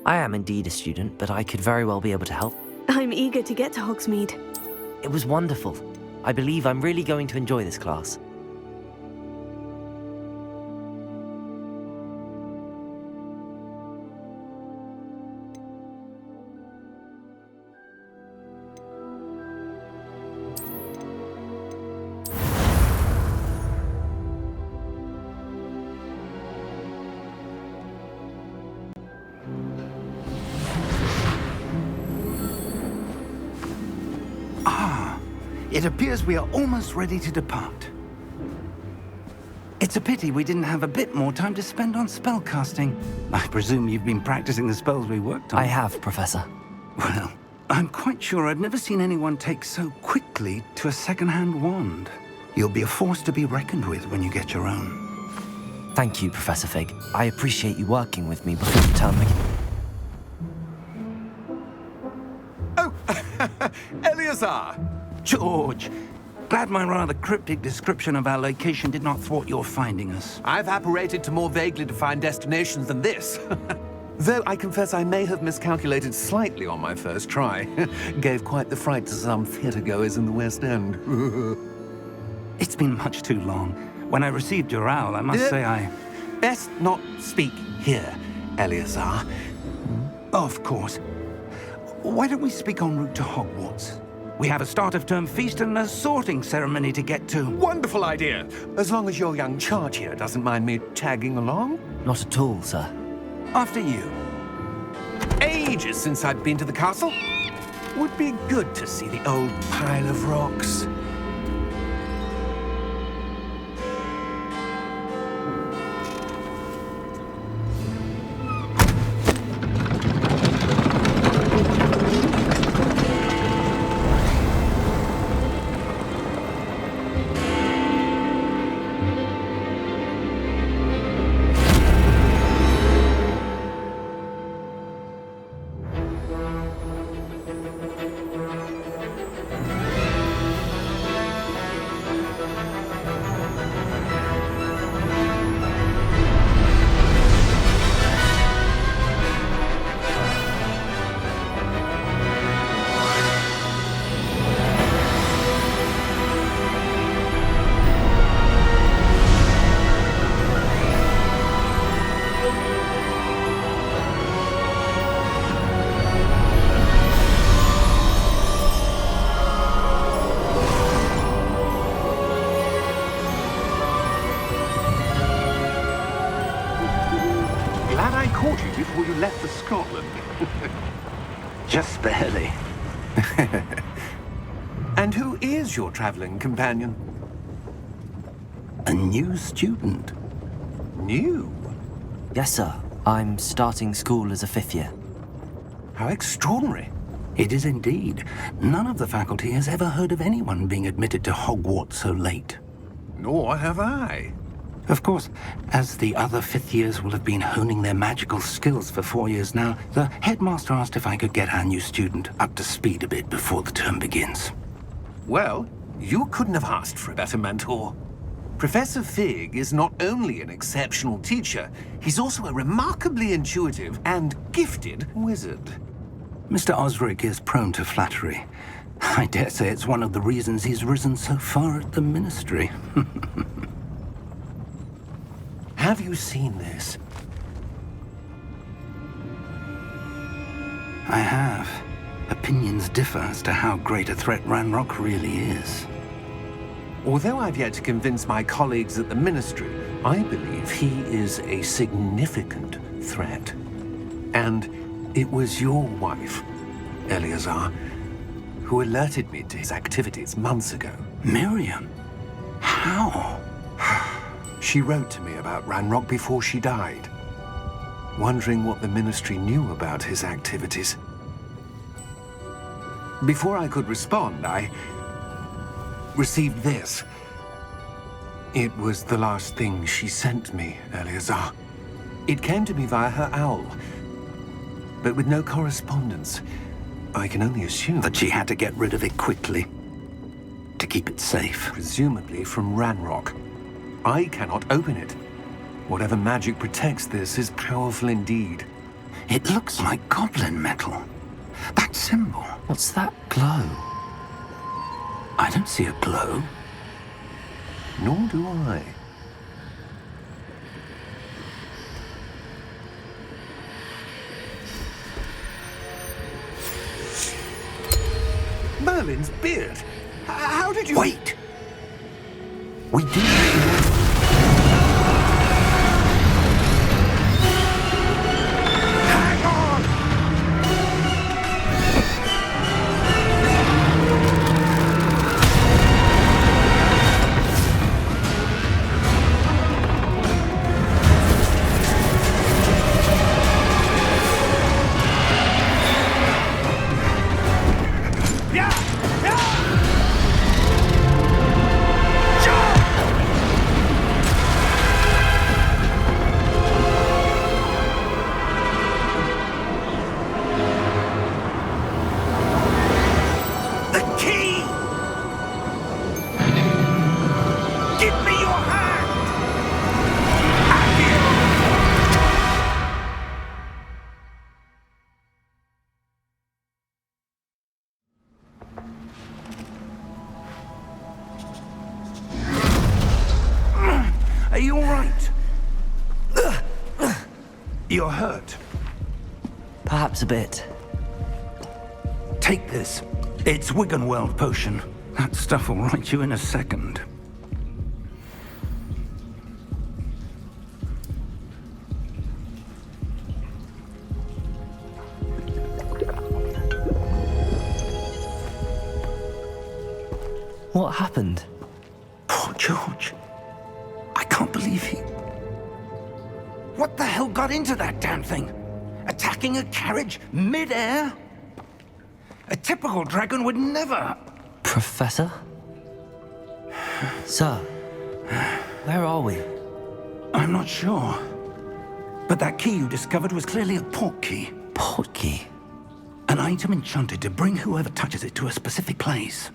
I am indeed a student, but I could very well be able to help. I'm eager to get to Hogsmeade. It was wonderful. I believe I'm really going to enjoy this class. It appears we are almost ready to depart. It's a pity we didn't have a bit more time to spend on spellcasting. I presume you've been practicing the spells we worked on. I have, Professor. Well, I'm quite sure I've never seen anyone take so quickly to a second-hand wand. You'll be a force to be reckoned with when you get your own. Thank you, Professor Fig. I appreciate you working with me before the term begins. Oh, Eleazar! George, glad my rather cryptic description of our location did not thwart your finding us. I've apparated to more vaguely defined destinations than this. Though I confess I may have miscalculated slightly on my first try. Gave quite the fright to some theatre-goers in the West End. It's been much too long. When I received your owl, I must say I... Best not speak here, Eleazar. Of course. Why don't we speak en route to Hogwarts? We have a start-of-term feast and a sorting ceremony to get to. Wonderful idea! As long as your young charge here doesn't mind me tagging along. Not at all, sir. After you. Ages since I've been to the castle. Would be good to see the old pile of rocks. Before you left for Scotland. Just barely. And who is your traveling companion? A new student. New? Yes, sir. I'm starting school as a 5th year. How extraordinary. It is indeed. None of the faculty has ever heard of anyone being admitted to Hogwarts so late. Nor have I. Of course, as the other 5th years will have been honing their magical skills for 4 years now, the headmaster asked if I could get our new student up to speed a bit before the term begins. Well, you couldn't have asked for a better mentor. Professor Fig is not only an exceptional teacher, he's also a remarkably intuitive and gifted wizard. Mr. Osric is prone to flattery. I dare say it's one of the reasons he's risen so far at the ministry. Have you seen this? I have. Opinions differ as to how great a threat Ranrock really is. Although I've yet to convince my colleagues at the Ministry, I believe he is a significant threat. And it was your wife, Eleazar, who alerted me to his activities months ago. Miriam? How? She wrote to me about Ranrock before she died, wondering what the Ministry knew about his activities. Before I could respond, I received this. It was the last thing she sent me, Eleazar. It came to me via her owl, but with no correspondence. I can only assume That she had to get rid of it quickly, to keep it safe. presumably from Ranrock. I cannot open it. Whatever magic protects this is powerful indeed. It looks like goblin metal. That symbol. What's that glow? I don't see a glow. Nor do I. Merlin's beard! How did you... Wait! We do... Hang on! Yeah! Yeah! The key! Give me your hand! Are you all right? You're hurt. Perhaps a bit. Take this. It's Wiggenweld potion. That stuff will right you in a second. What happened? Poor George. I can't believe he... What the hell got into that damn thing? Attacking a carriage mid-air? A typical dragon would never... Professor? Sir, where are we? I'm not sure. But that key you discovered was clearly a portkey. Portkey? An item enchanted to bring whoever touches it to a specific place.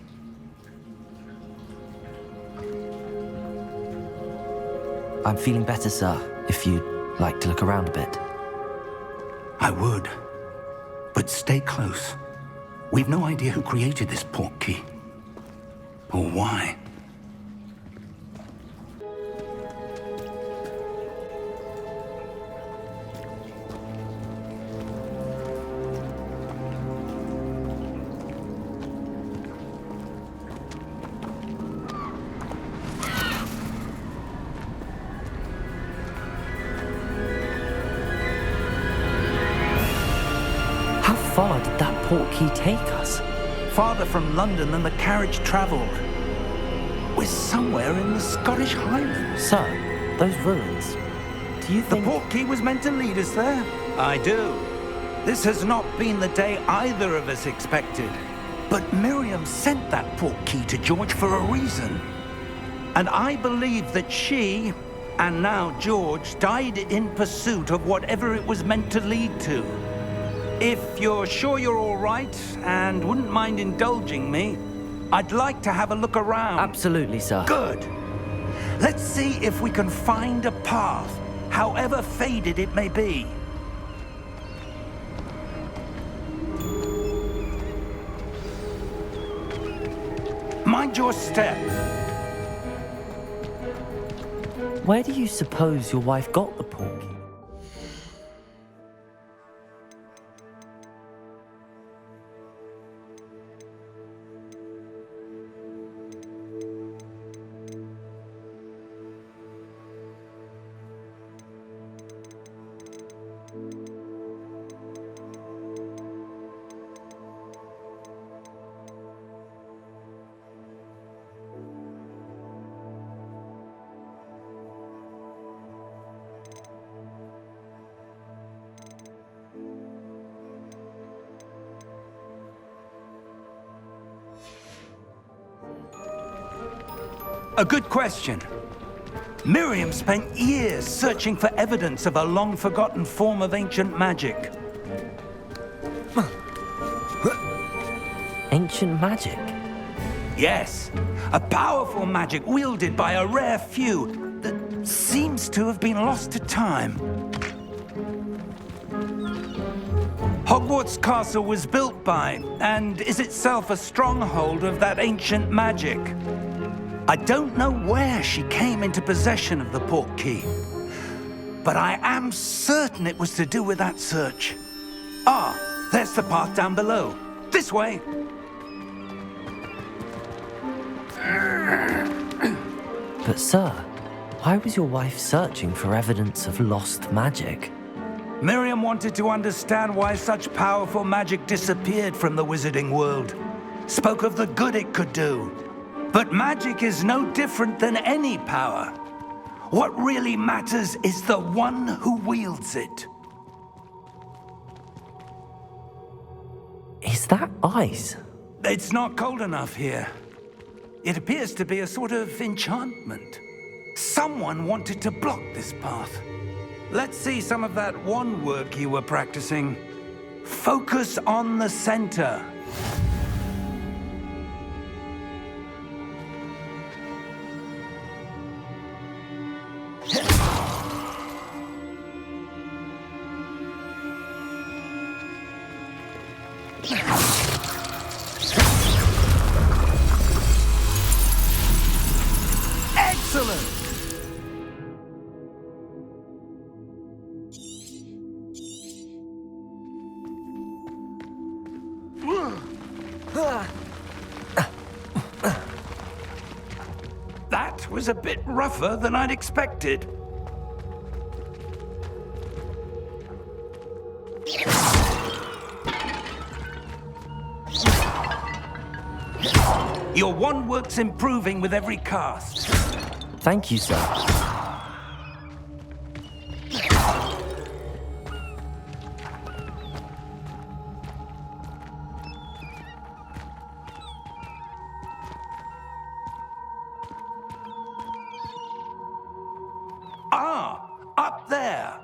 I'm feeling better, sir, if you'd like to look around a bit. I would. But stay close. We've no idea who created this portkey. Or why. How far did that portkey take us? Farther from London than the carriage travelled. We're somewhere in the Scottish Highlands. Sir, those ruins. Do you The think... portkey was meant to lead us there? I do. This has not been the day either of us expected. But Miriam sent that portkey to George for a reason. And I believe that she, and now George, died in pursuit of whatever it was meant to lead to. If you're sure you're all right and wouldn't mind indulging me, I'd like to have a look around. Absolutely, sir. Good. Let's see if we can find a path, however faded it may be. Mind your step. Where do you suppose your wife got the portkey? A good question. Miriam spent years searching for evidence of a long-forgotten form of ancient magic. Ancient magic? Yes, a powerful magic wielded by a rare few that seems to have been lost to time. Hogwarts Castle was built by, and is itself a stronghold of that ancient magic. I don't know where she came into possession of the Portkey, but I am certain it was to do with that search. Ah, there's the path down below. This way. But sir, why was your wife searching for evidence of lost magic? Miriam wanted to understand why such powerful magic disappeared from the wizarding world. Spoke of the good it could do. But magic is no different than any power. What really matters is the one who wields it. Is that ice? It's not cold enough here. It appears to be a sort of enchantment. Someone wanted to block this path. Let's see some of that wand work you were practicing. Focus on the center. Excellent! That was a bit rougher than I'd expected. Your wand work's improving with every cast. Thank you, sir. Ah, up there.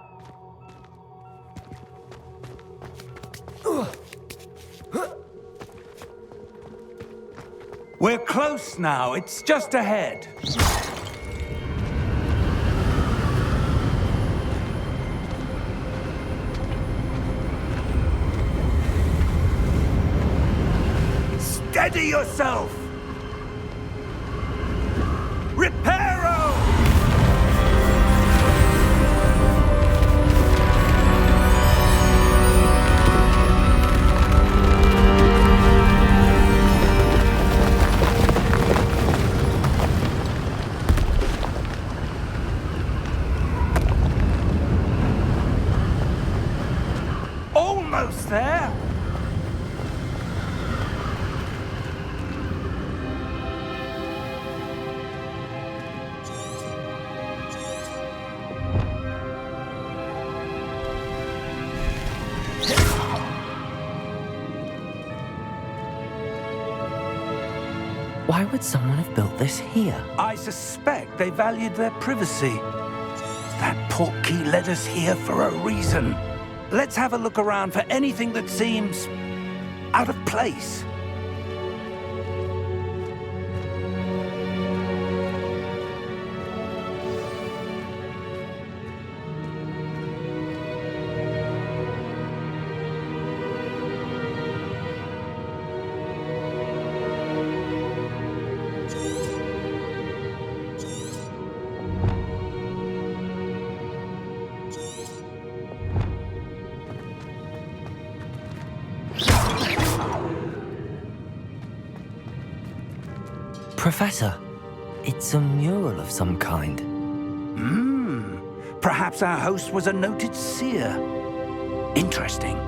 We're close now. It's just ahead. Steady yourself! Reparo! Almost there! Why would someone have built this here? I suspect they valued their privacy. That Portkey led us here for a reason. Let's have a look around for anything that seems out of place. Professor, it's a mural of some kind. Perhaps our host was a noted seer. Interesting.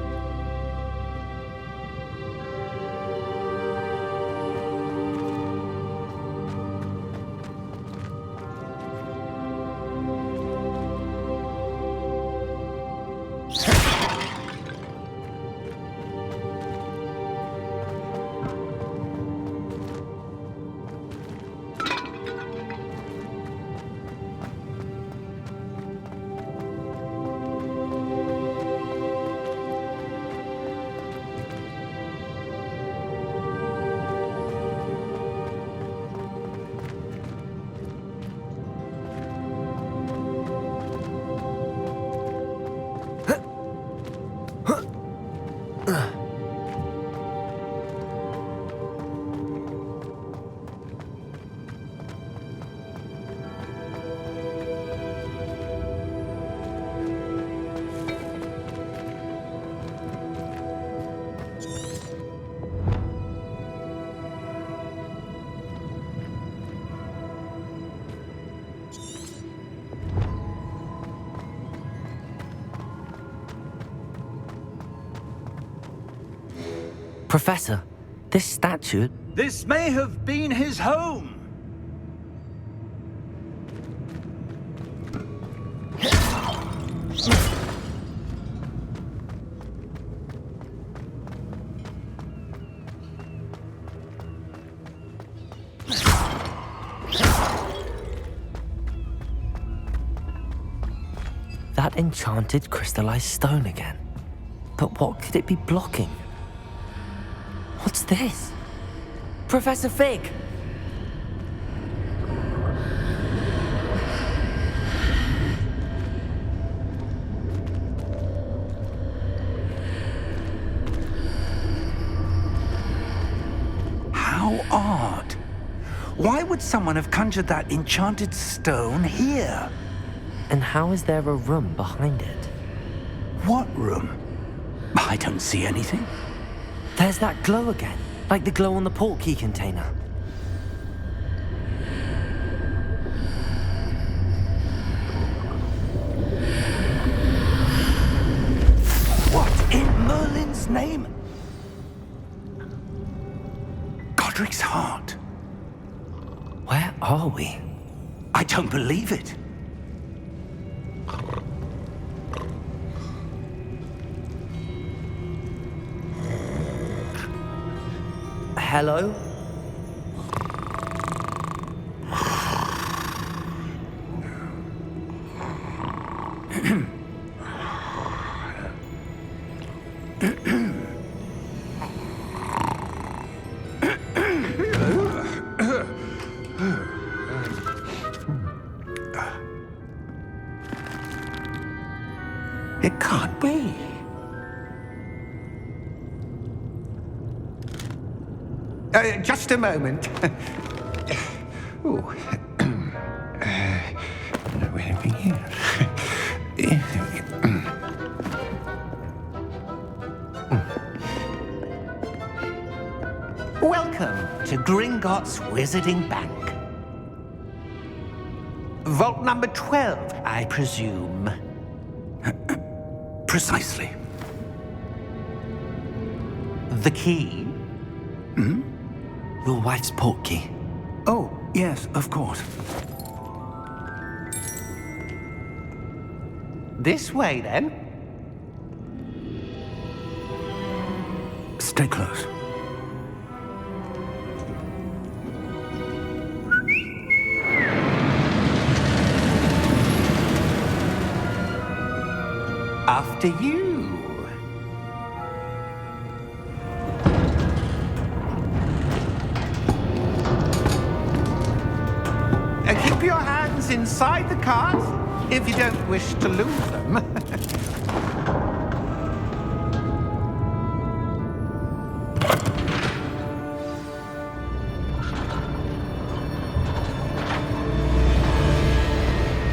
Professor, this statue... This may have been his home. That enchanted crystallized stone again. But what could it be blocking? What's this? Professor Fig! How odd. Why would someone have conjured that enchanted stone here? And how is there a room behind it? What room? I don't see anything. There's that glow again, like the glow on the portkey container. What in Merlin's name? Godric's heart. Where are we? I don't believe it. Hello? It can't be. Just a moment. Ooh. Where are we here? Welcome to Gringotts Wizarding Bank. Vault number 12, I presume. Precisely. The key? Your wife's portkey. Oh, yes, of course. This way, then. Stay close. After you. Keep your hands inside the cart if you don't wish to lose them.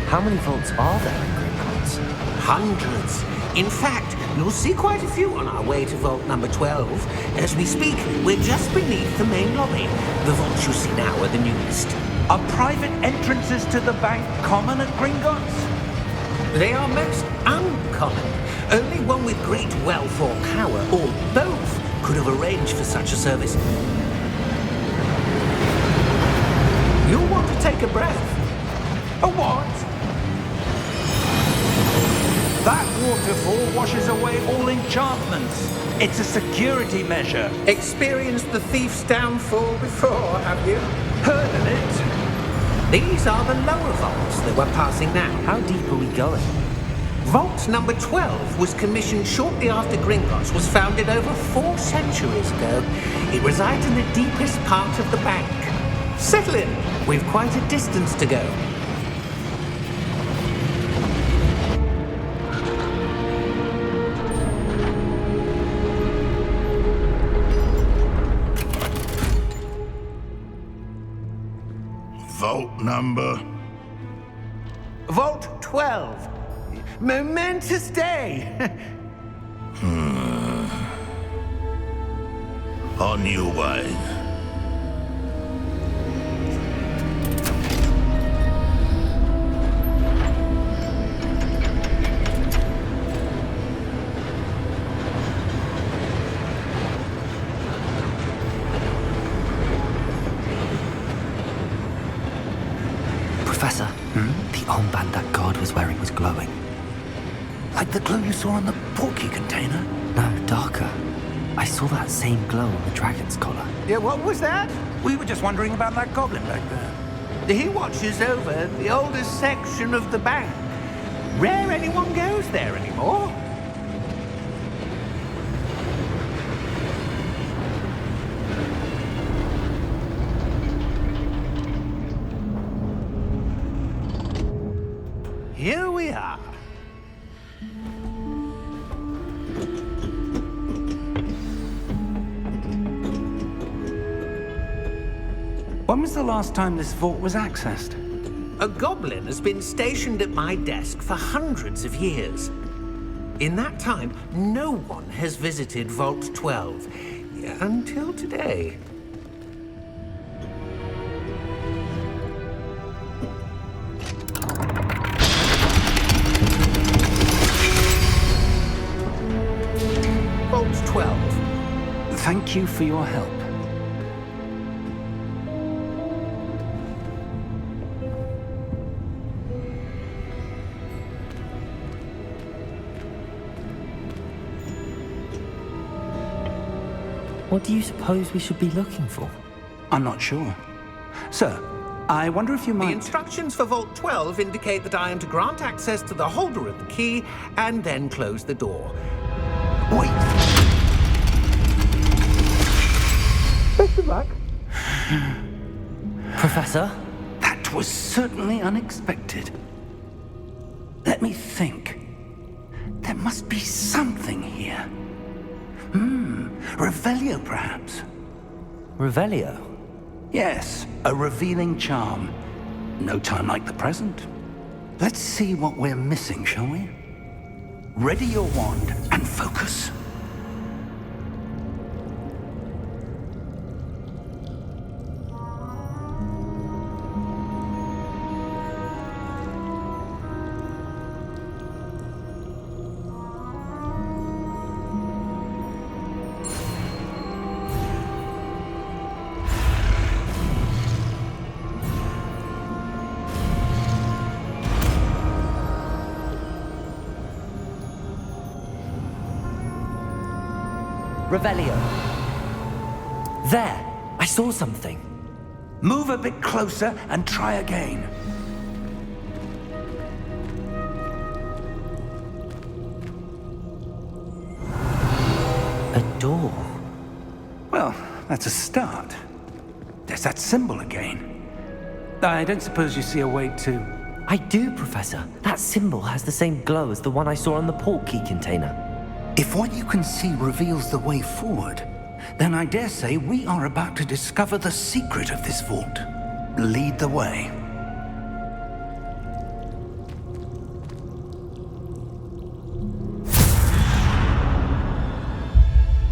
How many vaults are there in Gringotts? Hundreds. In fact, you'll see quite a few on our way to vault number 12. As we speak, we're just beneath the main lobby. The vaults you see now are the newest. Are private entrances to the bank common at Gringotts? They are most uncommon. Only one with great wealth or power, or both, could have arranged for such a service. You'll want to take a breath. A what? That waterfall washes away all enchantments. It's a security measure. Experienced the thief's downfall before, have you? Heard of it? These are the lower vaults that we're passing now. How deep are we going? Vault number 12 was commissioned shortly after Gringotts was founded over 4 centuries ago. It resides in the deepest part of the bank. Settle in. We've quite a distance to go. Vault number? Vault 12. Momentous day. On your way. armband that guard was wearing was glowing. Like the glow you saw on the Portkey container? No, darker. I saw that same glow on the dragon's collar. Yeah, what was that? We were just wondering about that goblin back there. He watches over the oldest section of the bank. Rare anyone goes there anymore. Here we are. When was the last time this vault was accessed? A goblin has been stationed at my desk for hundreds of years. In that time, no one has visited Vault 12 until today. Vault 12. Thank you for your help. What do you suppose we should be looking for? I'm not sure. Sir, I wonder if you The might... instructions for Vault 12 indicate that I am to grant access to the holder of the key and then close the door. Wait! Best of luck. Professor? That was certainly unexpected. Let me think. There must be something here. Revelio, perhaps? Revelio? Yes, a revealing charm. No time like the present. Let's see what we're missing, shall we? Ready your wand and focus. Revelio. There! I saw something. Move a bit closer and try again. A door. Well, that's a start. There's that symbol again. I don't suppose you see a way to... I do, Professor. That symbol has the same glow as the one I saw on the Portkey container. If what you can see reveals the way forward, then I dare say we are about to discover the secret of this vault. Lead the way.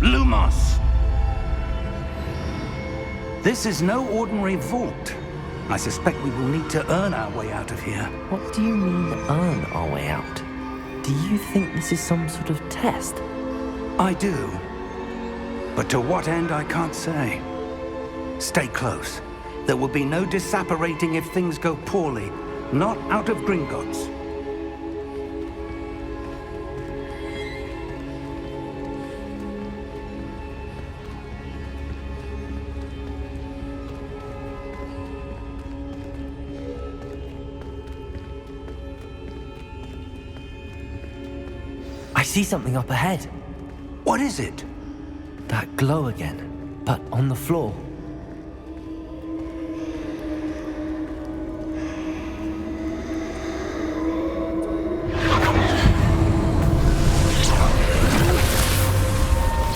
Lumos! This is no ordinary vault. I suspect we will need to earn our way out of here. What do you mean, earn our way out? Do you think this is some sort of test? I do. But to what end, I can't say. Stay close. There will be no disapparating if things go poorly. Not out of Gringotts. I see something up ahead. What is it? That glow again, but on the floor.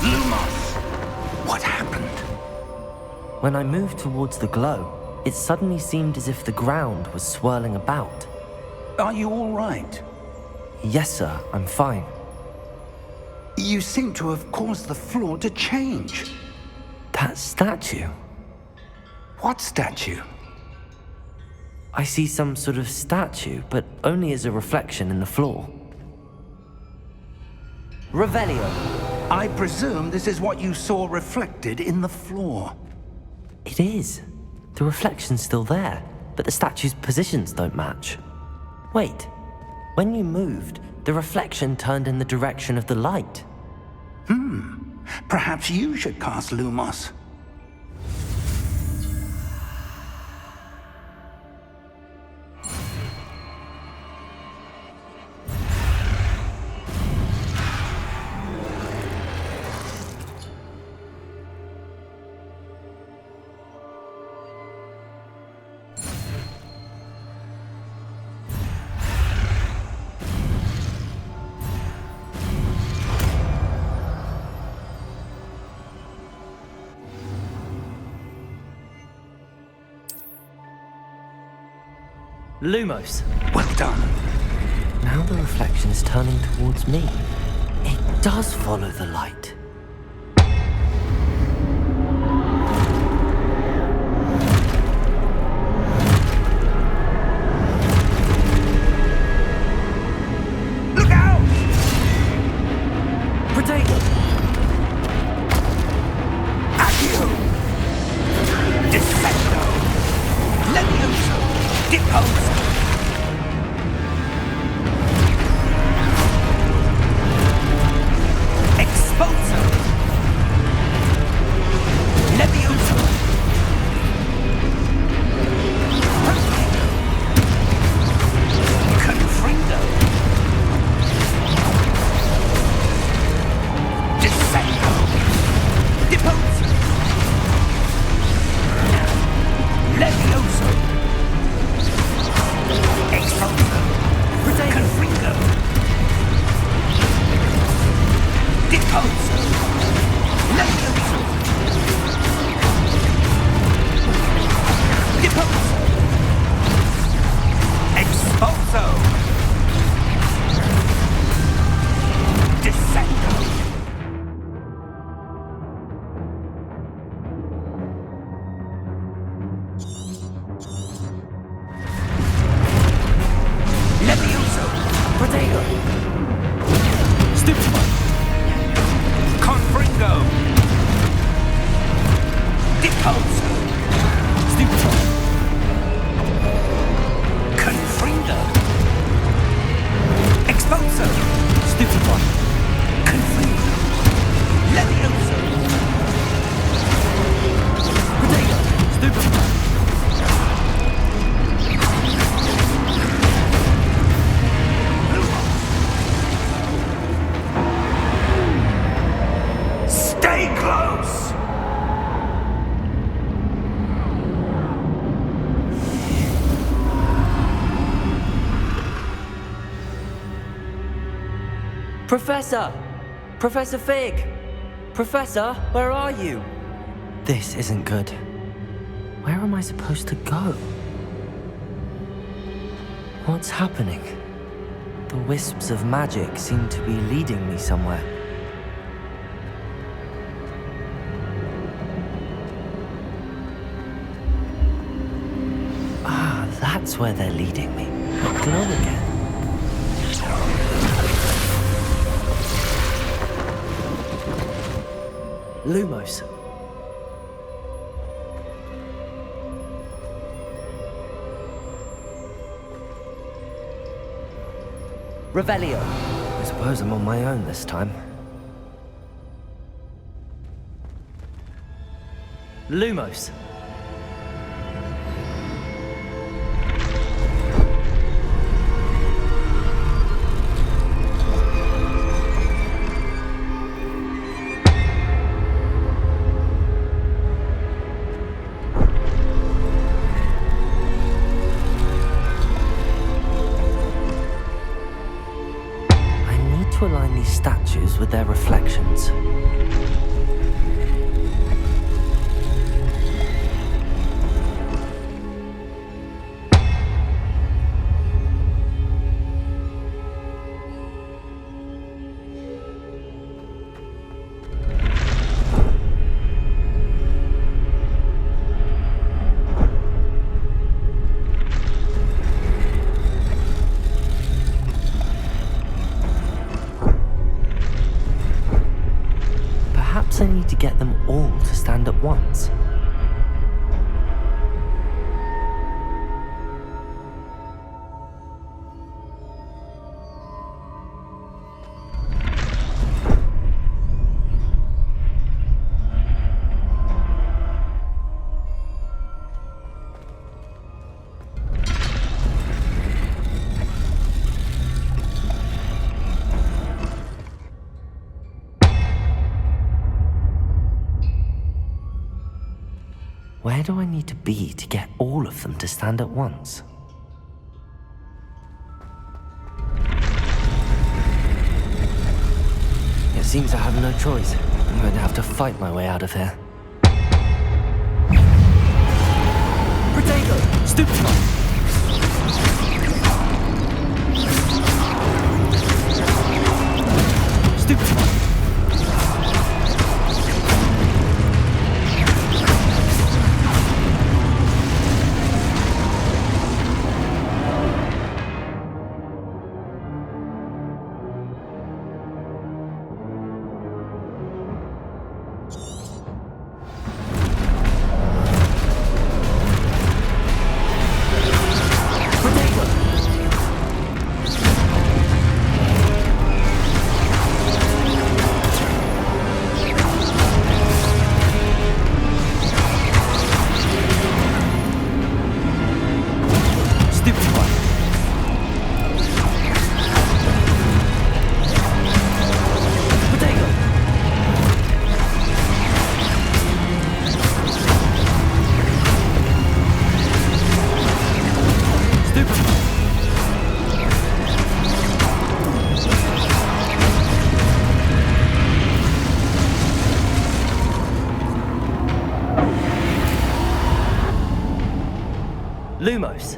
Lumos! What happened? When I moved towards the glow, it suddenly seemed as if the ground was swirling about. Are you all right? Yes, sir, I'm fine. You seem to have caused the floor to change. That statue? What statue? I see some sort of statue, but only as a reflection in the floor. Revelio. I presume this is what you saw reflected in the floor. It is. The reflection's still there, but the statue's positions don't match. Wait, when you moved, the reflection turned in the direction of the light. Perhaps you should cast Lumos. Lumos. Well done. Now the reflection is turning towards me. It does follow the light. Look out! Potato! Accio! Dissecto! Levioso! Deposo! Exposo! Levioso! Confrindo! Dissecto! Deposo! Levioso! Exposo! Confrindo! Deposo! Levioso! Deposo! Exposo! Dissecto! Levioso! Potato! Stupefy! Confringo! Deposo! Stupefy! Confrindo! Exposo! Stupefy! Confrindo! Levioso! Potato! Stupefy! Stay close! Professor! Professor Fig! Professor, where are you? This isn't good. Where am I supposed to go? What's happening? The wisps of magic seem to be leading me somewhere. Ah, that's where they're leading me. Glow again. Lumos. Revelio. I suppose I'm on my own this time. Lumos. To align these statues with their reflections. Where do I need to be to get all of them to stand at once? It seems I have no choice. I'm going to have to fight my way out of here. Potato! Stoop shot! Stoop shot! Lumos.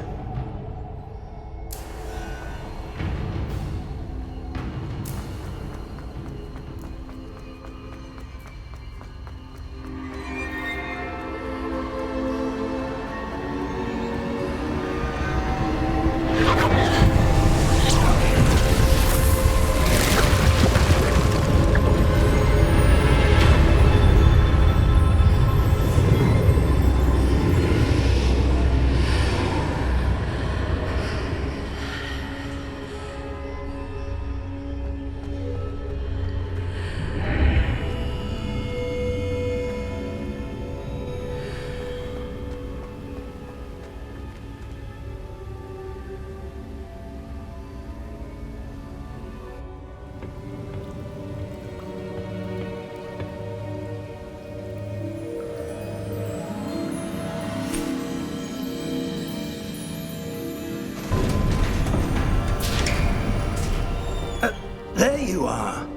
There you are.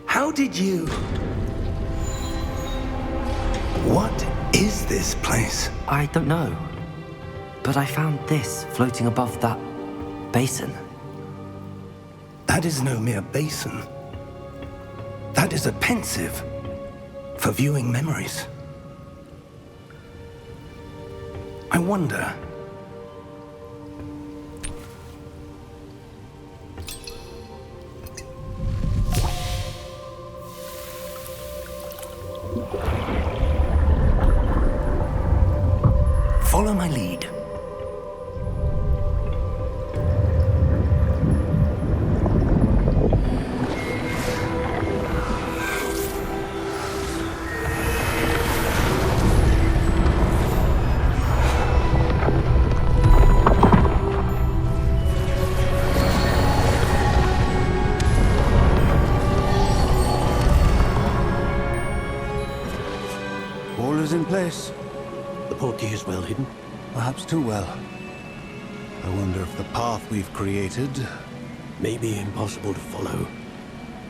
How did you... What is this place? I don't know. But I found this floating above that basin. That is no mere basin. That is a pensive for viewing memories. I wonder... Follow my lead. All is in place. The Portkey is well hidden. Perhaps too well. I wonder if the path we've created... May be impossible to follow.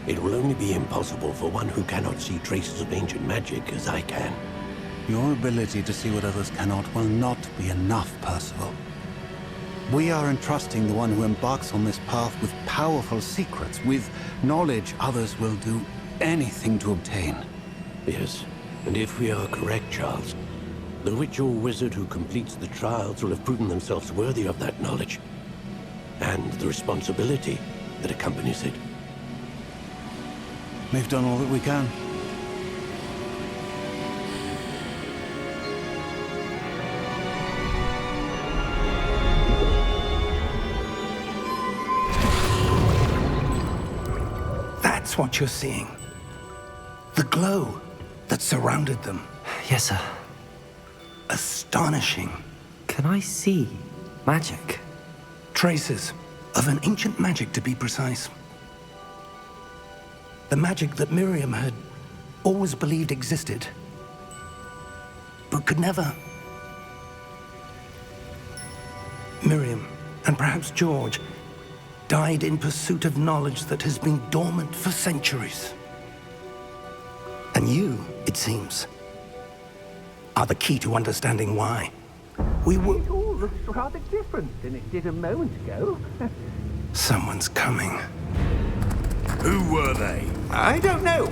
It will only be impossible for one who cannot see traces of ancient magic as I can. Your ability to see what others cannot will not be enough, Percival. We are entrusting the one who embarks on this path with powerful secrets, with knowledge others will do anything to obtain. Yes, and if we are correct, Charles, the witch or wizard who completes the trials will have proven themselves worthy of that knowledge, and the responsibility that accompanies it. We've done all that we can. That's what you're seeing. The glow that surrounded them. Yes, sir. Astonishing. Can I see magic? Traces of an ancient magic, to be precise. The magic that Miriam had always believed existed. but could never. Miriam, and perhaps George, died in pursuit of knowledge that has been dormant for centuries. And you, it seems, are the key to understanding why. We were... It all looks rather different than it did a moment ago. Someone's coming. Who were they? I don't know.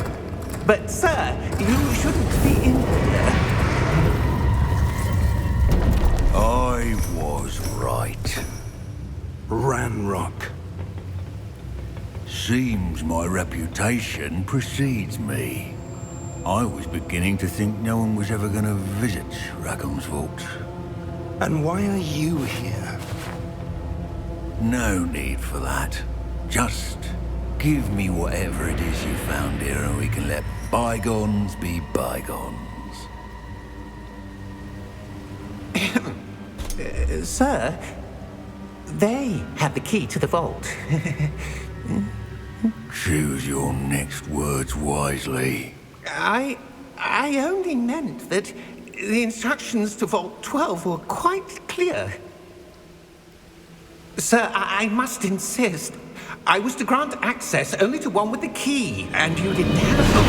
But, sir, you shouldn't be in here. I was right. Ranrock. Seems my reputation precedes me. I was beginning to think no one was ever going to visit Rackham's vault. And why are you here? No need for that. Just give me whatever it is you found here and we can let bygones be bygones. Sir, they have the key to the vault. Choose your next words wisely. I only meant that the instructions to Vault 12 were quite clear. Sir, I must insist. I was to grant access only to one with the key, and you didn't have them.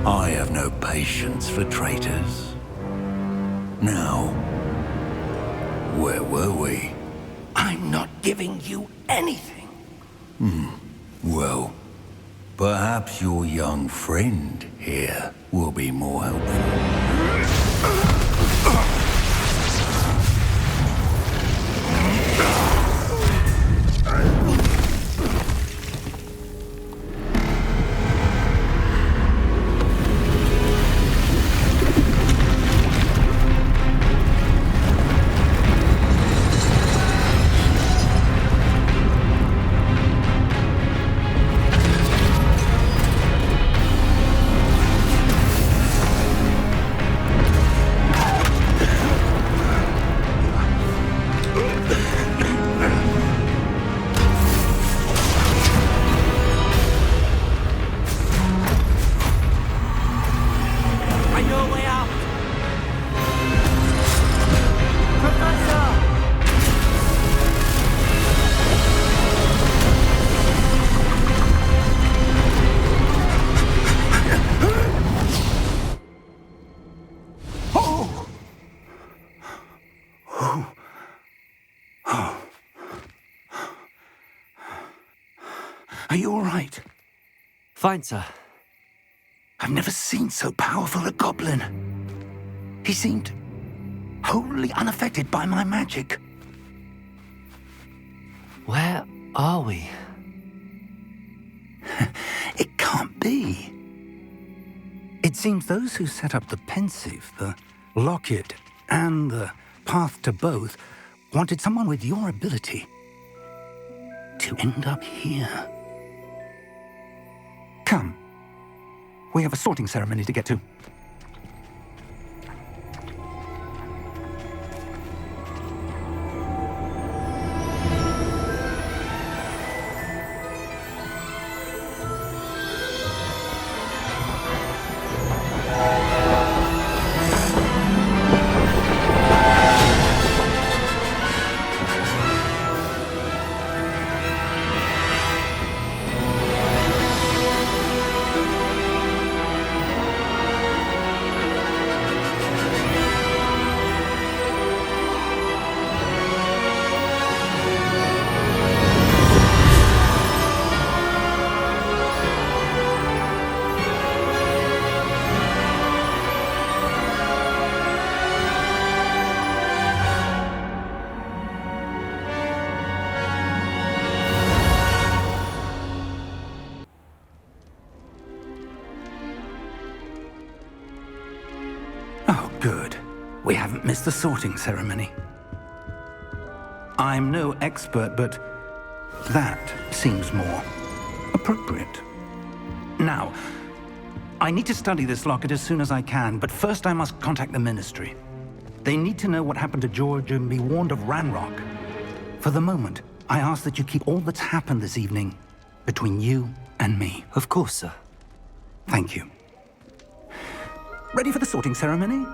I have no patience for traitors. Now, where were we? I'm not giving you anything. Well, perhaps your young friend here will be more helpful. Are you all right? Fine, sir. I've never seen so powerful a goblin. He seemed wholly unaffected by my magic. Where are we? It can't be. It seems those who set up the pensive, the locket, and the path to both wanted someone with your ability to end up here. Come. We have a sorting ceremony to get to. Good. We haven't missed the sorting ceremony. I'm no expert, but that seems more appropriate. Now, I need to study this locket as soon as I can, but first I must contact the Ministry. They need to know what happened to George and be warned of Ranrock. For the moment, I ask that you keep all that's happened this evening between you and me. Of course, sir. Thank you. Ready for the sorting ceremony?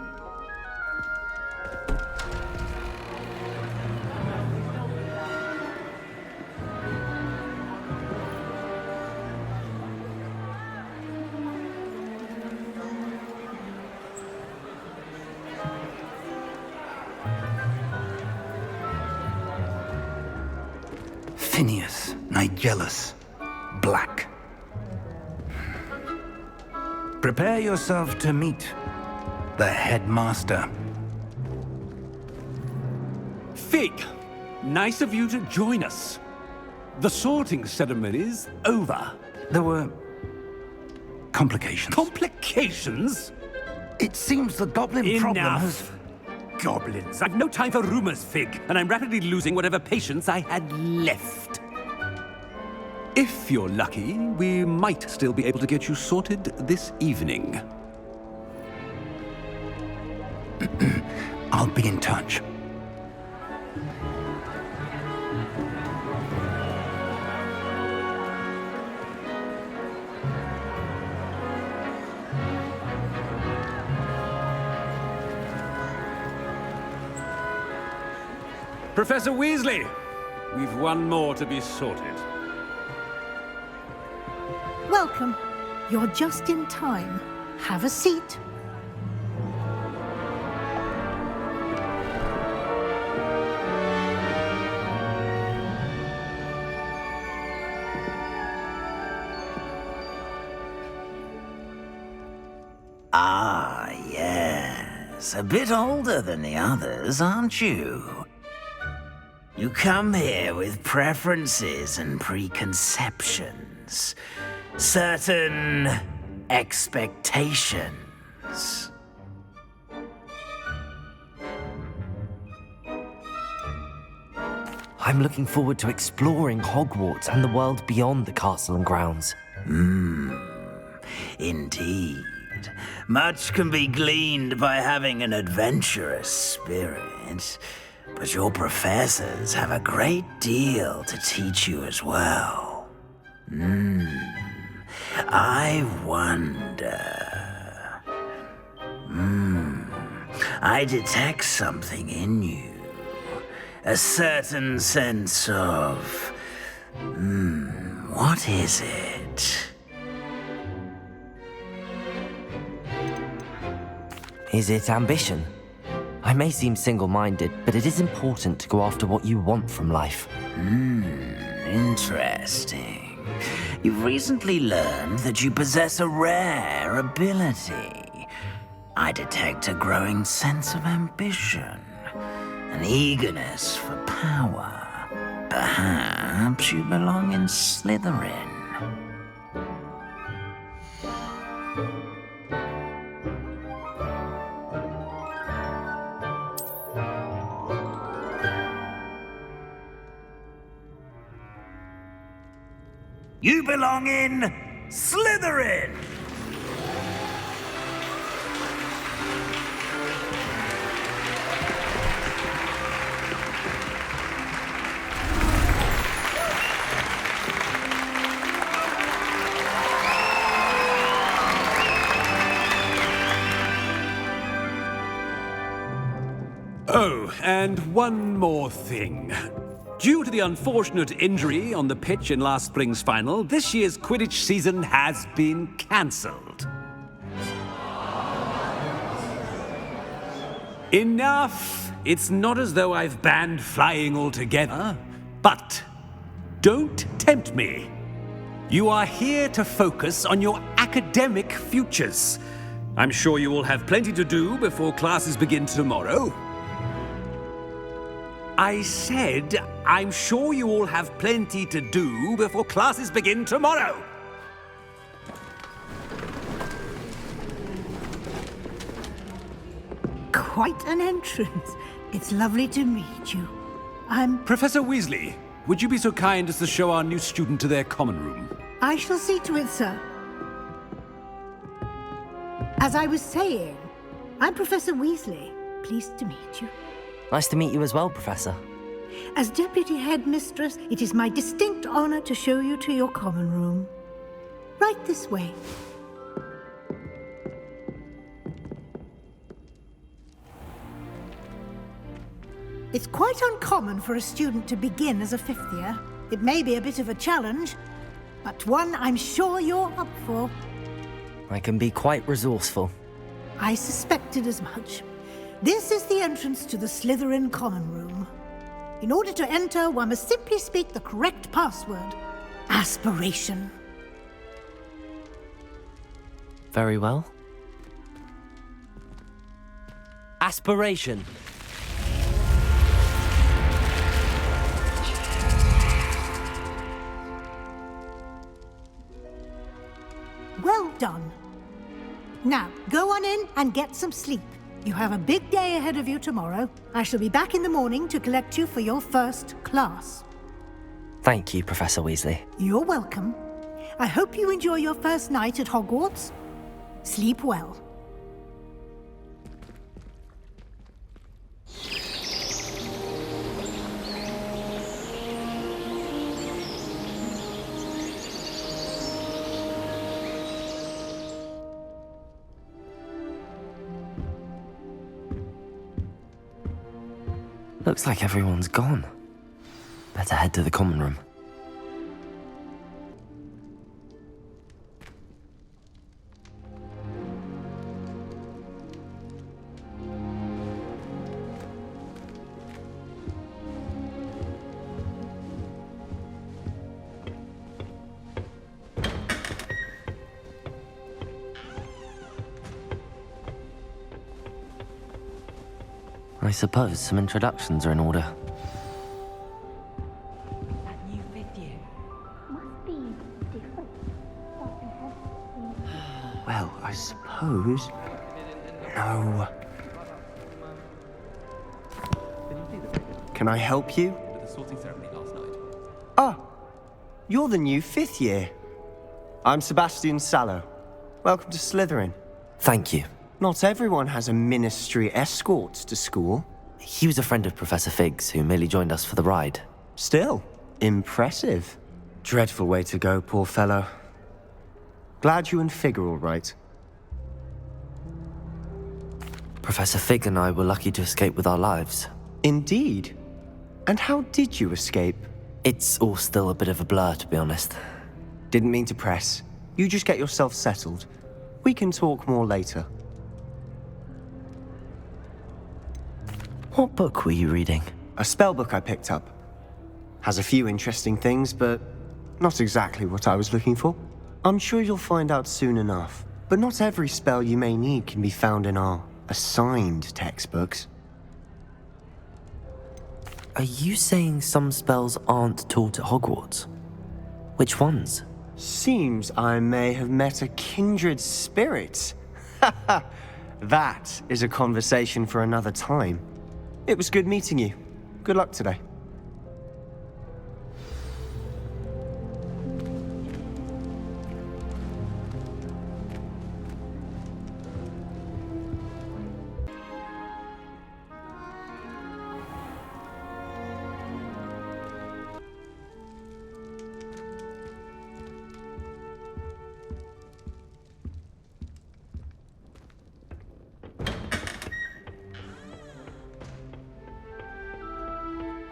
Phineas, Nigellus, Black. Prepare yourself to meet the headmaster. Fig, nice of you to join us. The sorting ceremony's over. There were complications. Complications? It seems the goblin problem has... Enough. Goblins. I've no time for rumors, Fig, and I'm rapidly losing whatever patience I had left. If you're lucky, we might still be able to get you sorted this evening. I'll be in touch. Professor Weasley, we've one more to be sorted. Welcome. You're just in time. Have a seat. Ah, yes. A bit older than the others, aren't you? You come here with preferences and preconceptions. Certain expectations. I'm looking forward to exploring Hogwarts and the world beyond the castle and grounds. Indeed. Much can be gleaned by having an adventurous spirit, but your professors have a great deal to teach you as well. I wonder... I detect something in you. A certain sense of... what is it? Is it ambition? I may seem single-minded, but it is important to go after what you want from life. Interesting. You've recently learned that you possess a rare ability. I detect a growing sense of ambition, an eagerness for power. Perhaps you belong in Slytherin. You belong in Slytherin! Oh, and one more thing. Due to the unfortunate injury on the pitch in last spring's final, this year's Quidditch season has been cancelled. Enough! It's not as though I've banned flying altogether, but don't tempt me. You are here to focus on your academic futures. I'm sure you will have plenty to do before classes begin tomorrow. I said, I'm sure you all have plenty to do before classes begin tomorrow. Quite an entrance. It's lovely to meet you. Professor Weasley, would you be so kind as to show our new student to their common room? I shall see to it, sir. As I was saying, I'm Professor Weasley. Pleased to meet you. Nice to meet you as well, Professor. As Deputy Headmistress, it is my distinct honor to show you to your common room. Right this way. It's quite uncommon for a student to begin as a fifth year. It may be a bit of a challenge, but one I'm sure you're up for. I can be quite resourceful. I suspected as much. This is the entrance to the Slytherin Common Room. In order to enter, one must simply speak the correct password. Aspiration. Very well. Aspiration. Well done. Now, go on in and get some sleep. You have a big day ahead of you tomorrow. I shall be back in the morning to collect you for your first class. Thank you, Professor Weasley. You're welcome. I hope you enjoy your first night at Hogwarts. Sleep well. Looks like everyone's gone. Better head to the common room. I suppose some introductions are in order. Well, I suppose... No. Can I help you? Ah, you're the new fifth year. I'm Sebastian Sallow. Welcome to Slytherin. Thank you. Not everyone has a ministry escort to school. He was a friend of Professor Fig's who merely joined us for the ride. Still, impressive. Dreadful way to go, poor fellow. Glad you and Fig are all right. Professor Fig and I were lucky to escape with our lives. Indeed. And how did you escape? It's all still a bit of a blur, to be honest. Didn't mean to press. You just get yourself settled. We can talk more later. What book were you reading? A spellbook I picked up. Has a few interesting things, but not exactly what I was looking for. I'm sure you'll find out soon enough. But not every spell you may need can be found in our assigned textbooks. Are you saying some spells aren't taught at Hogwarts? Which ones? Seems I may have met a kindred spirit. That is a conversation for another time. It was good meeting you. Good luck today.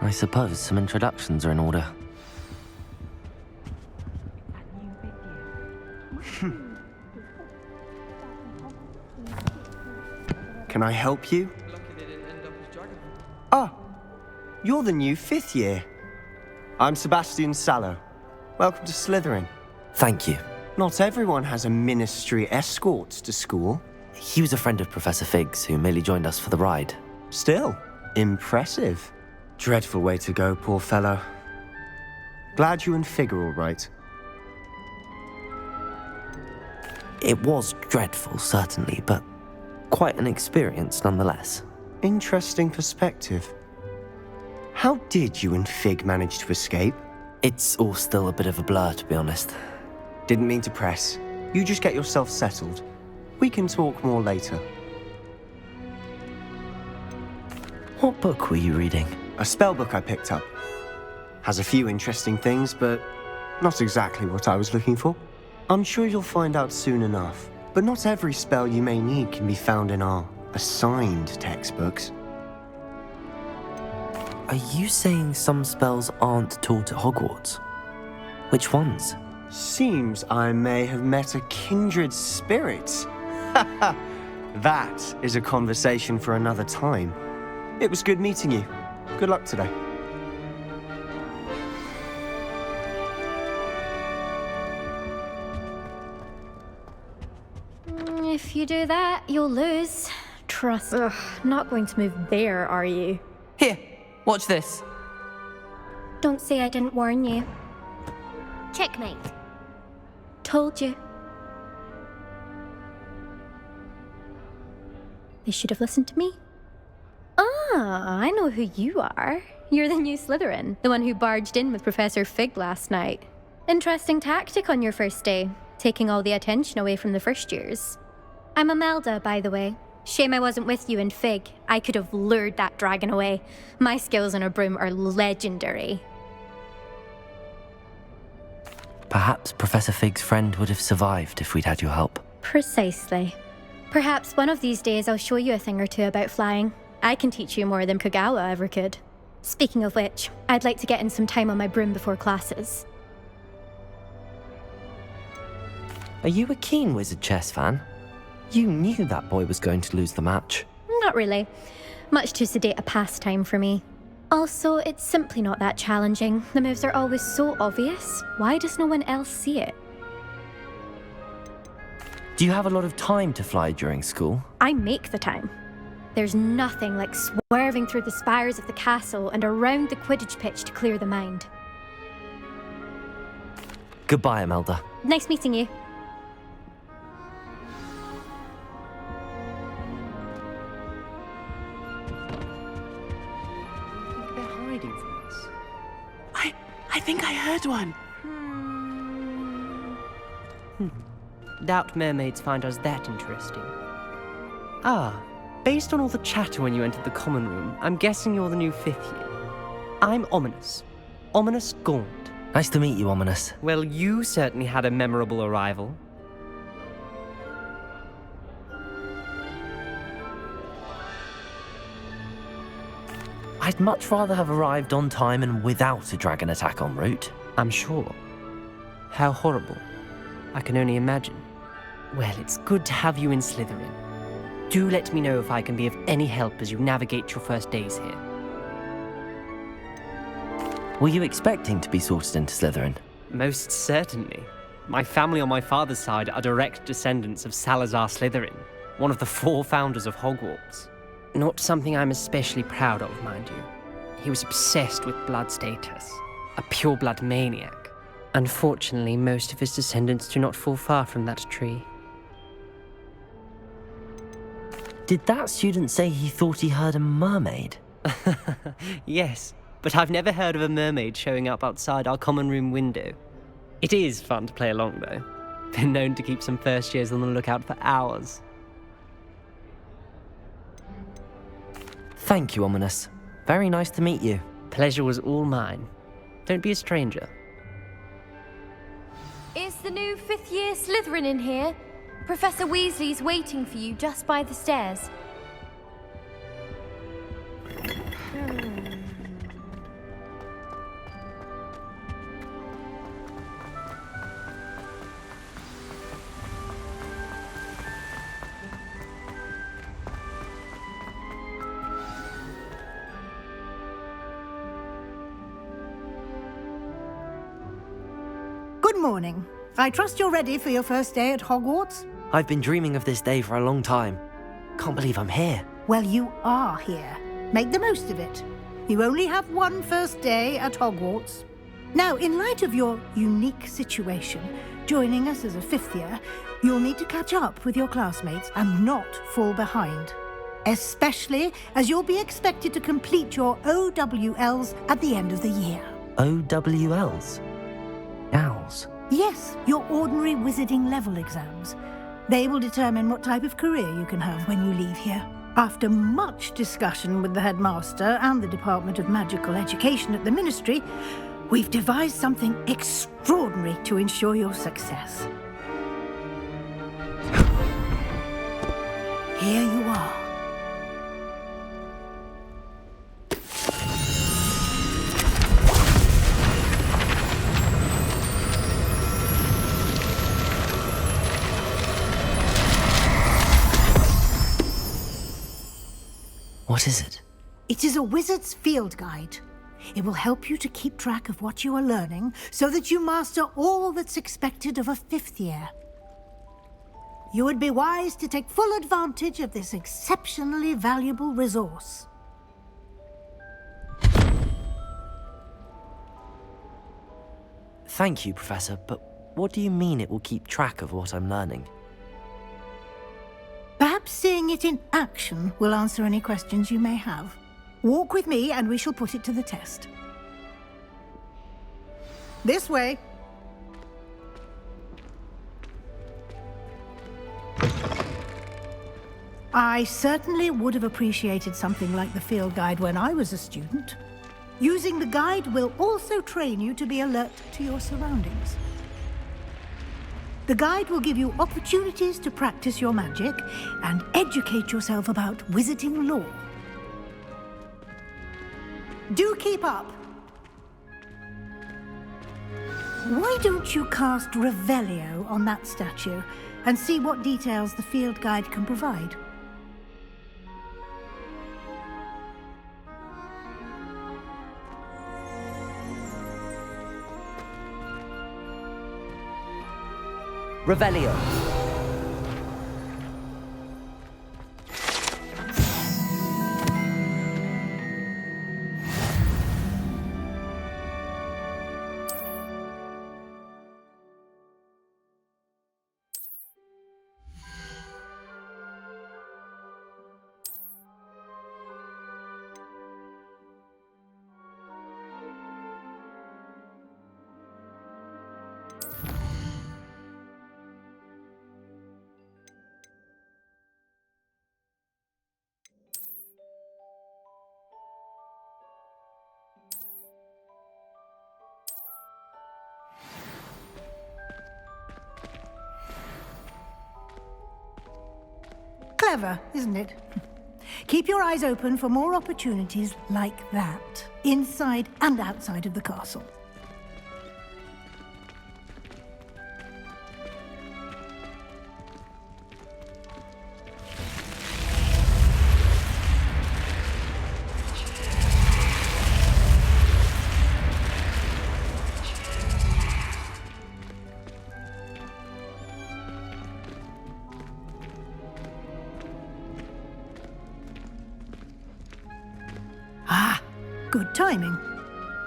I suppose some introductions are in order. Can I help you? Ah, you're the new fifth year. I'm Sebastian Sallow. Welcome to Slytherin. Thank you. Not everyone has a ministry escort to school. He was a friend of Professor Fig's who merely joined us for the ride. Still, impressive. Dreadful way to go, poor fellow. Glad you and Fig are all right. It was dreadful, certainly, but quite an experience nonetheless. Interesting perspective. How did you and Fig manage to escape? It's all still a bit of a blur, to be honest. Didn't mean to press. You just get yourself settled. We can talk more later. What book were you reading? A spellbook I picked up. Has a few interesting things, but not exactly what I was looking for. I'm sure you'll find out soon enough. But not every spell you may need can be found in our assigned textbooks. Are you saying some spells aren't taught at Hogwarts? Which ones? Seems I may have met a kindred spirit. That is a conversation for another time. It was good meeting you. Good luck today. If you do that, you'll lose. Trust. Ugh, not going to move there, are you? Here, watch this. Don't say I didn't warn you. Checkmate. Told you. They should have listened to me. Ah, I know who you are. You're the new Slytherin, the one who barged in with Professor Fig last night. Interesting tactic on your first day, taking all the attention away from the first years. I'm Imelda, by the way. Shame I wasn't with you in Fig. I could have lured that dragon away. My skills on a broom are legendary. Perhaps Professor Fig's friend would have survived if we'd had your help. Precisely. Perhaps one of these days I'll show you a thing or two about flying. I can teach you more than Kagawa ever could. Speaking of which, I'd like to get in some time on my broom before classes. Are you a keen Wizard chess fan? You knew that boy was going to lose the match. Not really. Much too sedate a pastime for me. Also, it's simply not that challenging. The moves are always so obvious. Why does no one else see it? Do you have a lot of time to fly during school? I make the time. There's nothing like swerving through the spires of the castle and around the Quidditch pitch to clear the mind. Goodbye, Imelda. Nice meeting you. They're hiding from us. I think I heard one. Doubt mermaids find us that interesting. Ah, based on all the chatter when you entered the common room, I'm guessing you're the new 5th year. I'm Ominous. Ominous Gaunt. Nice to meet you, Ominous. Well, you certainly had a memorable arrival. I'd much rather have arrived on time and without a dragon attack en route. I'm sure. How horrible. I can only imagine. Well, it's good to have you in Slytherin. Do let me know if I can be of any help as you navigate your first days here. Were you expecting to be sorted into Slytherin? Most certainly. My family on my father's side are direct descendants of Salazar Slytherin, one of the 4 founders of Hogwarts. Not something I'm especially proud of, mind you. He was obsessed with blood status, a pure-blood maniac. Unfortunately, most of his descendants do not fall far from that tree. Did that student say he thought he heard a mermaid? Yes, but I've never heard of a mermaid showing up outside our common room window. It is fun to play along, though. Been known to keep some first years on the lookout for hours. Thank you, Ominous. Very nice to meet you. Pleasure was all mine. Don't be a stranger. Is the new 5th year Slytherin in here? Professor Weasley's waiting for you just by the stairs. Good morning. I trust you're ready for your first day at Hogwarts? I've been dreaming of this day for a long time. Can't believe I'm here. Well, you are here. Make the most of it. You only have one first day at Hogwarts. Now, in light of your unique situation, joining us as a 5th year, you'll need to catch up with your classmates and not fall behind. Especially as you'll be expected to complete your OWLs at the end of the year. OWLs? Owls? Yes, your ordinary wizarding level exams. They will determine what type of career you can have when you leave here. After much discussion with the headmaster and the Department of Magical Education at the Ministry, we've devised something extraordinary to ensure your success. Here you are. What is it? It is a wizard's field guide. It will help you to keep track of what you are learning so that you master all that's expected of a 5th year. You would be wise to take full advantage of this exceptionally valuable resource. Thank you, Professor, but what do you mean it will keep track of what I'm learning? Perhaps seeing it in action will answer any questions you may have. Walk with me and we shall put it to the test. This way. I certainly would have appreciated something like the field guide when I was a student. Using the guide will also train you to be alert to your surroundings. The guide will give you opportunities to practice your magic and educate yourself about wizarding lore. Do keep up! Why don't you cast Revelio on that statue and see what details the field guide can provide? Revelio. Clever, isn't it? Keep your eyes open for more opportunities like that, inside and outside of the castle. Good timing.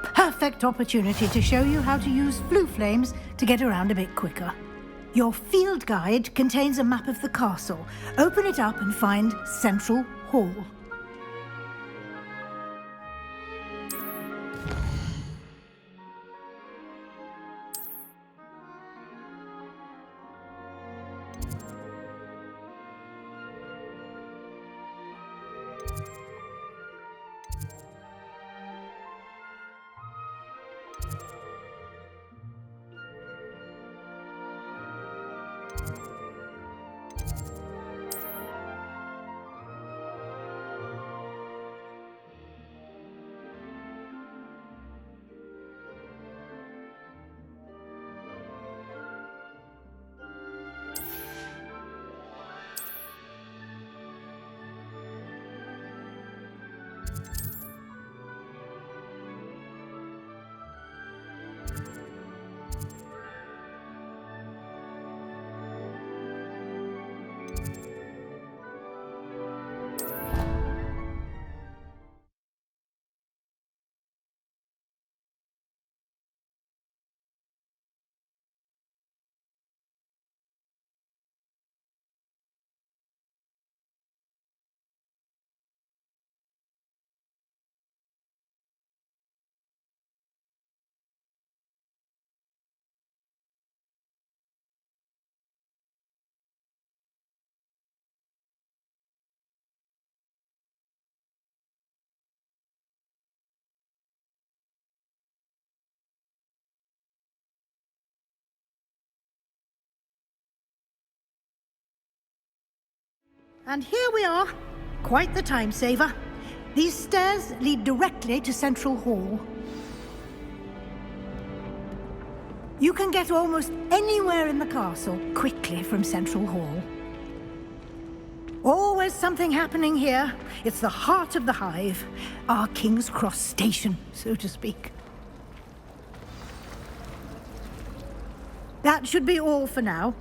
Perfect opportunity to show you how to use flue flames to get around a bit quicker. Your field guide contains a map of the castle. Open it up and find Central Hall. And here we are. Quite the time saver. These stairs lead directly to Central Hall. You can get almost anywhere in the castle quickly from Central Hall. Always always something happening here. It's the heart of the hive. Our King's Cross station, so to speak. That should be all for now.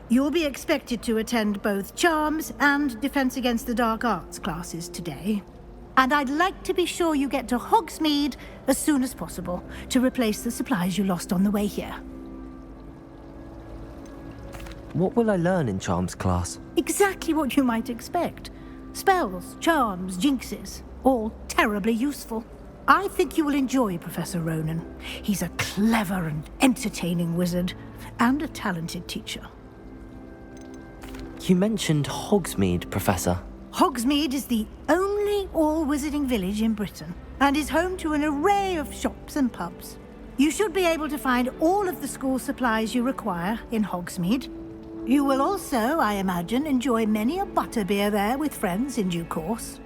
You'll be expected to attend both Charms and Defense Against the Dark Arts classes today. And I'd like to be sure you get to Hogsmeade as soon as possible to replace the supplies you lost on the way here. What will I learn in Charms class? Exactly what you might expect. Spells, charms, jinxes, all terribly useful. I think you will enjoy Professor Ronan. He's a clever and entertaining wizard, and a talented teacher. You mentioned Hogsmeade, Professor. Hogsmeade is the only all-wizarding village in Britain, and is home to an array of shops and pubs. You should be able to find all of the school supplies you require in Hogsmeade. You will also, I imagine, enjoy many a butterbeer there with friends in due course.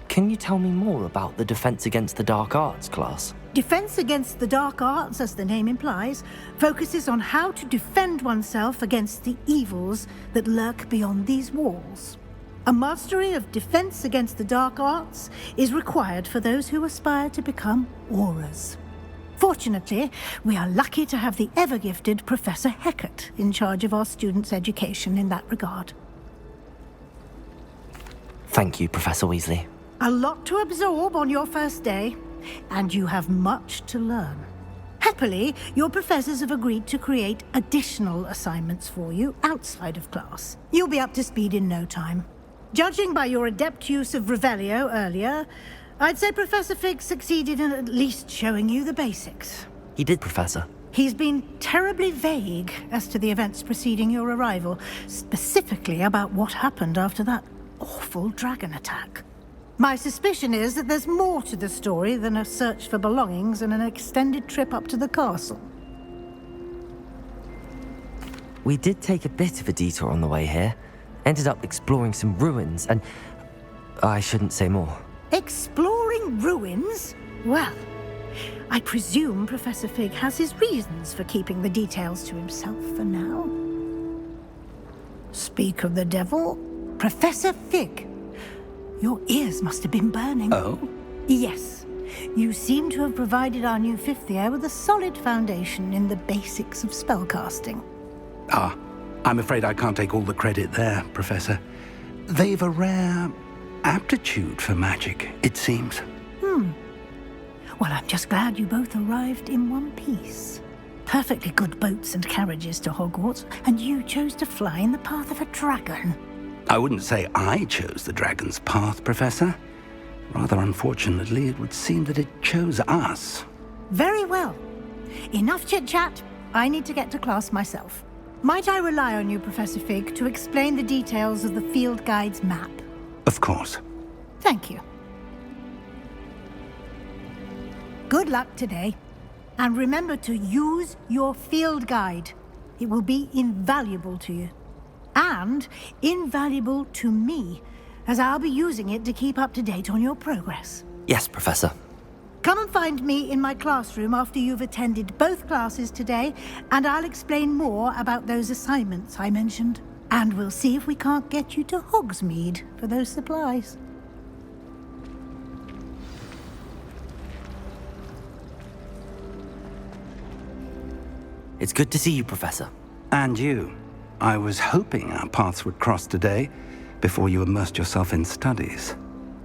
Can you tell me more about the Defense Against the Dark Arts class? Defense Against the Dark Arts, as the name implies, focuses on how to defend oneself against the evils that lurk beyond these walls. A mastery of Defense Against the Dark Arts is required for those who aspire to become auras. Fortunately, we are lucky to have the ever-gifted Professor Hecat in charge of our students' education in that regard. Thank you, Professor Weasley. A lot to absorb on your first day, and you have much to learn. Happily, your professors have agreed to create additional assignments for you outside of class. You'll be up to speed in no time. Judging by your adept use of Revelio earlier, I'd say Professor Fig succeeded in at least showing you the basics. He did, Professor. He's been terribly vague as to the events preceding your arrival, specifically about what happened after that awful dragon attack. My suspicion is that there's more to the story than a search for belongings and an extended trip up to the castle. We did take a bit of a detour on the way here. Ended up exploring some ruins and... I shouldn't say more. Exploring ruins? Well, I presume Professor Fig has his reasons for keeping the details to himself for now. Speak of the devil, Professor Fig. Your ears must have been burning. Oh? Yes. You seem to have provided our new fifth year with a solid foundation in the basics of spellcasting. Ah, I'm afraid I can't take all the credit there, Professor. They've a rare aptitude for magic, it seems. Well, I'm just glad you both arrived in one piece. Perfectly good boats and carriages to Hogwarts, and you chose to fly in the path of a dragon. I wouldn't say I chose the dragon's path, Professor. Rather unfortunately, it would seem that it chose us. Very well. Enough chit-chat. I need to get to class myself. Might I rely on you, Professor Fig, to explain the details of the field guide's map? Of course. Thank you. Good luck today. And remember to use your field guide. It will be invaluable to you. And invaluable to me, as I'll be using it to keep up to date on your progress. Yes, Professor. Come and find me in my classroom after you've attended both classes today, and I'll explain more about those assignments I mentioned. And we'll see if we can't get you to Hogsmeade for those supplies. It's good to see you, Professor. And you. I was hoping our paths would cross today, before you immersed yourself in studies.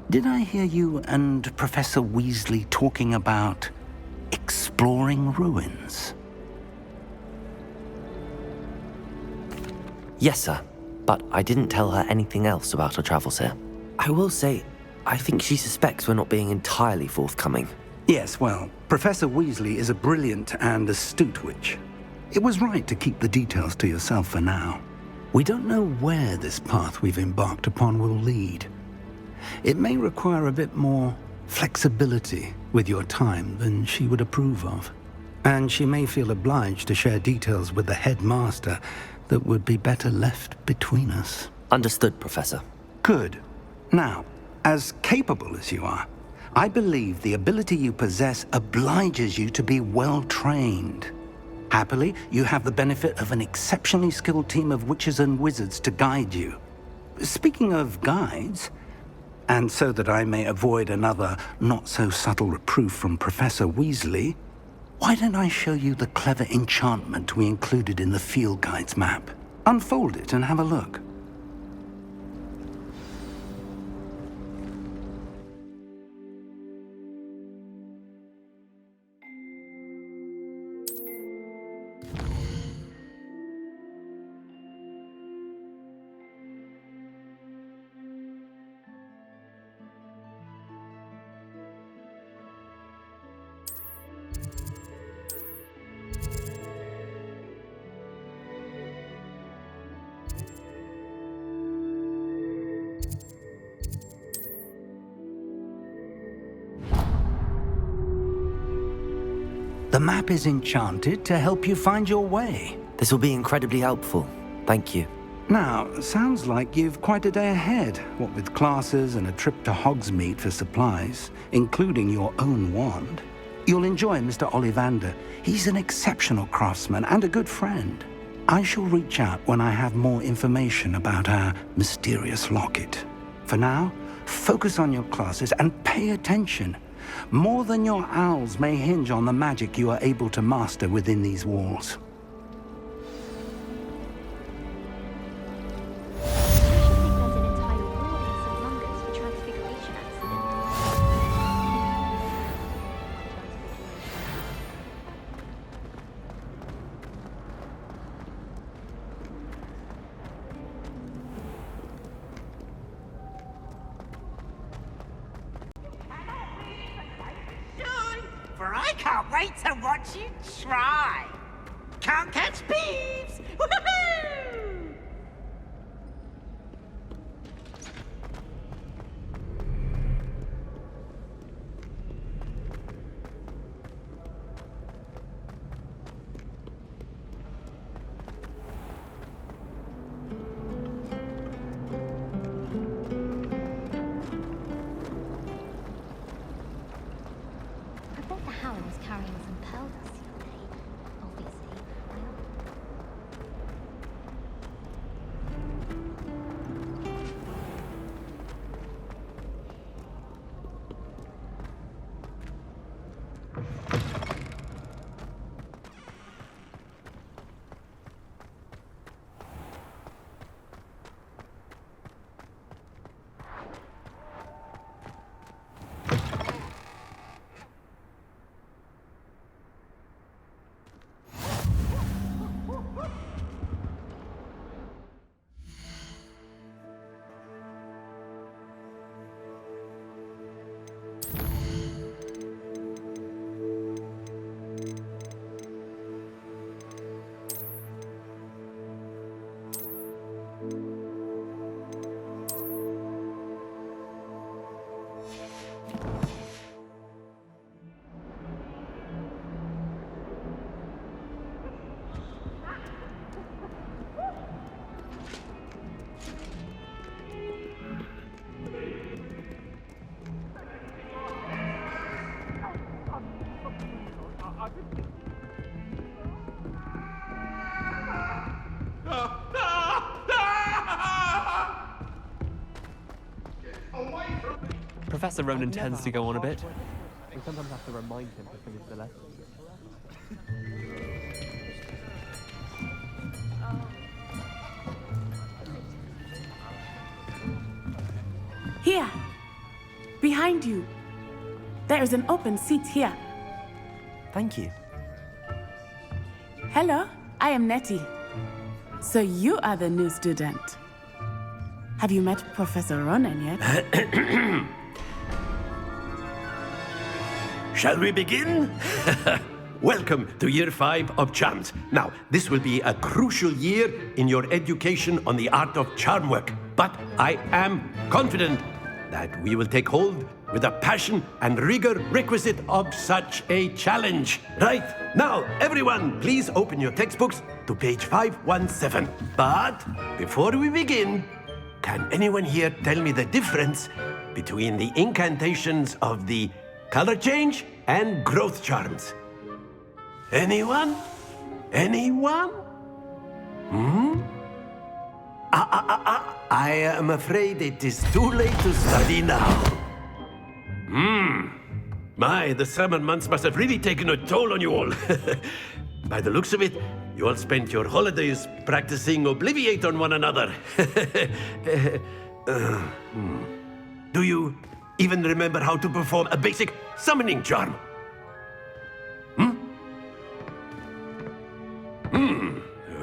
Did I hear you and Professor Weasley talking about exploring ruins? Yes, sir. But I didn't tell her anything else about her travels here. I will say, I think she suspects we're not being entirely forthcoming. Yes, well, Professor Weasley is a brilliant and astute witch. It was right to keep the details to yourself for now. We don't know where this path we've embarked upon will lead. It may require a bit more flexibility with your time than she would approve of. And she may feel obliged to share details with the headmaster that would be better left between us. Understood, Professor. Good. Now, as capable as you are, I believe the ability you possess obliges you to be well-trained. Happily, you have the benefit of an exceptionally skilled team of witches and wizards to guide you. Speaking of guides, and so that I may avoid another not-so-subtle reproof from Professor Weasley, why don't I show you the clever enchantment we included in the field guide's map? Unfold it and have a look. The map is enchanted to help you find your way. This will be incredibly helpful. Thank you. Now, sounds like you've quite a day ahead, what with classes and a trip to Hogsmeade for supplies, including your own wand. You'll enjoy Mr. Ollivander. He's an exceptional craftsman and a good friend. I shall reach out when I have more information about our mysterious locket. For now, focus on your classes and pay attention. More than your owls may hinge on the magic you are able to master within these walls. For I can't wait to watch you try. Can't catch thieves! Woohoo! Professor Ronan tends to go on a bit. We sometimes have to remind him to finish the lesson. Here! Behind you! There is an open seat here. Thank you. Hello, I am Nettie. So you are the new student. Have you met Professor Ronan yet? Shall we begin? Welcome to Year 5 of Charms. Now, this will be a crucial year in your education on the art of charm work. But I am confident that we will take hold with the passion and rigor requisite of such a challenge. Right, now, everyone, please open your textbooks to page 517. But before we begin, can anyone here tell me the difference between the incantations of the color change and growth charms? Anyone? Anyone? I am afraid it is too late to study now. My, the summer months must have really taken a toll on you all. By the looks of it, you all spent your holidays practicing Obliviate on one another. Do you even remember how to perform a basic summoning charm?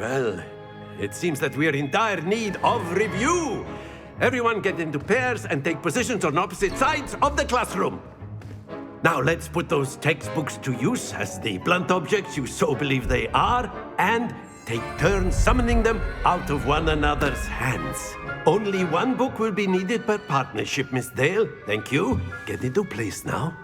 Well, it seems that we are in dire need of review. Everyone get into pairs and take positions on opposite sides of the classroom. Now let's put those textbooks to use as the blunt objects you so believe they are, and take turns summoning them out of one another's hands. Only one book will be needed per partnership, Miss Dale. Thank you. Get into place now.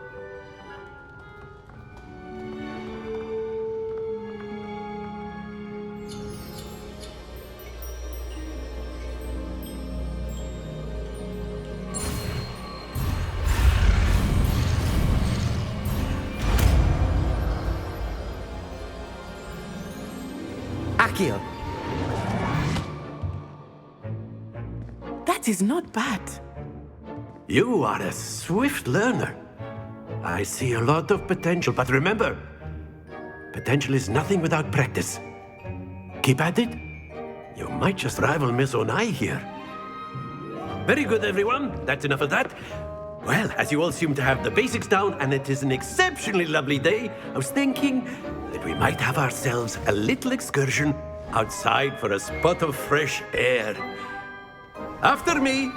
Accio. That is not bad. You are a swift learner. I see a lot of potential, but remember, potential is nothing without practice. Keep at it. You might just rival Miss Onai here. Very good, everyone. That's enough of that. Well, as you all seem to have the basics down, and it is an exceptionally lovely day, I was thinking that we might have ourselves a little excursion outside for a spot of fresh air. After me!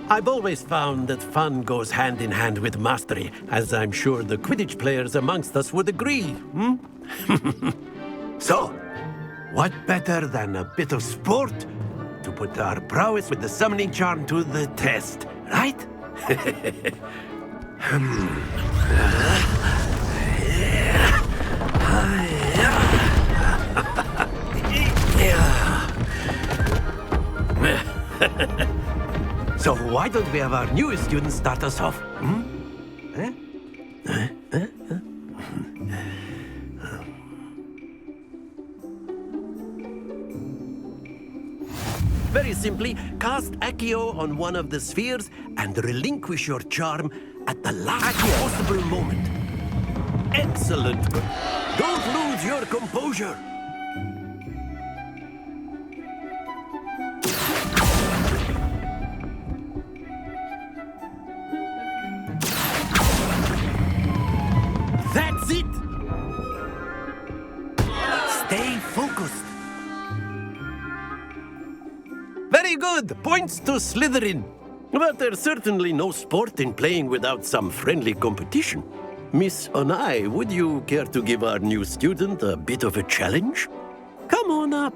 I've always found that fun goes hand in hand with mastery, as I'm sure the Quidditch players amongst us would agree, So, what better than a bit of sport to put our prowess with the summoning charm to the test, right? So why don't we have our newest student start us off? Very simply, cast Accio on one of the spheres and relinquish your charm at the last possible moment. Excellent. Don't lose your composure. That's it! Stay focused. Very good! Points to Slytherin. But there's certainly no sport in playing without some friendly competition. Miss Onai, would you care to give our new student a bit of a challenge? Come on up.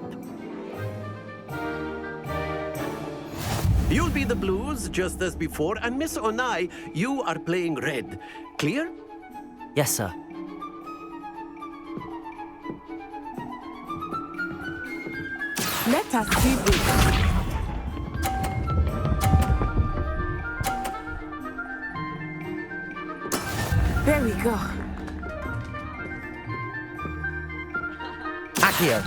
You'll be the blues, just as before, and Miss Onai, you are playing red. Clear? Yes, sir. Let us see this. There we go. Accio.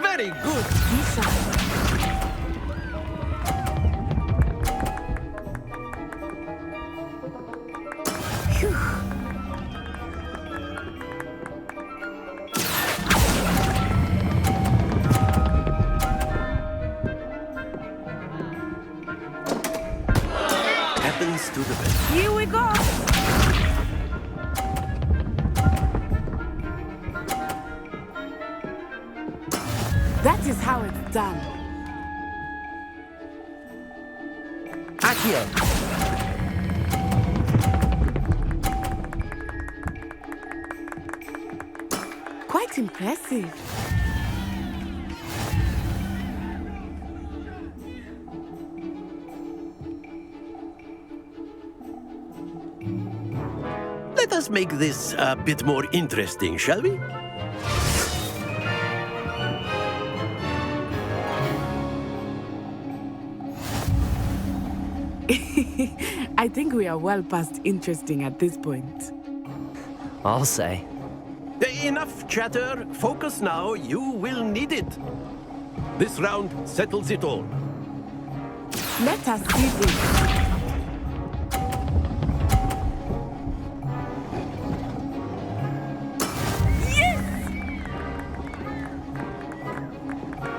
Very good. Here we go. how it's done. Accio! Quite impressive. Let us make this a bit more interesting, shall we? I think we are well past interesting at this point. I'll say. Enough chatter. Focus now. You will need it. This round settles it all. Let us see this.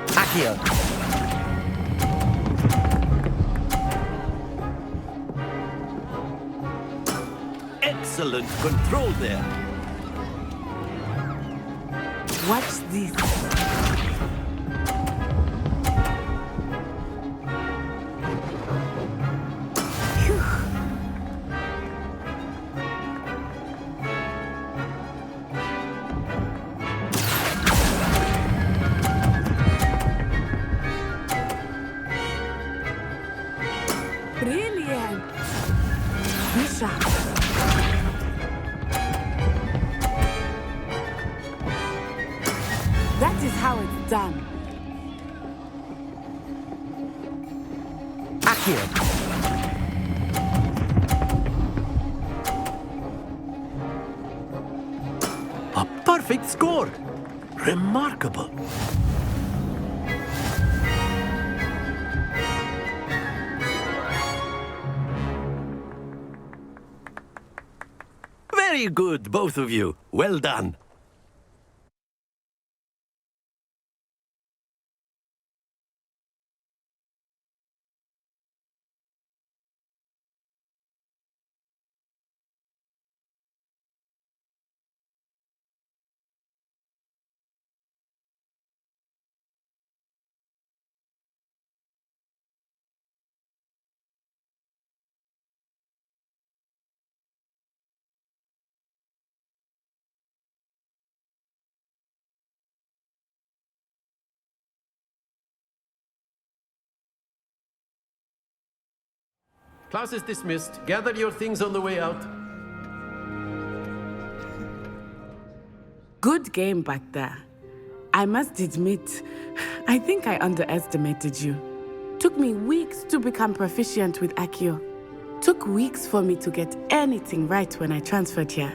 Accio! Excellent control there. Watch this. Brilliant. Bishop. That is how it's done. Accio! A perfect score. Remarkable. Very good, both of you. Well done. Class is dismissed. Gather your things on the way out. Good game back there. I must admit, I think I underestimated you. Took me weeks to become proficient with Accio. Took weeks for me to get anything right when I transferred here.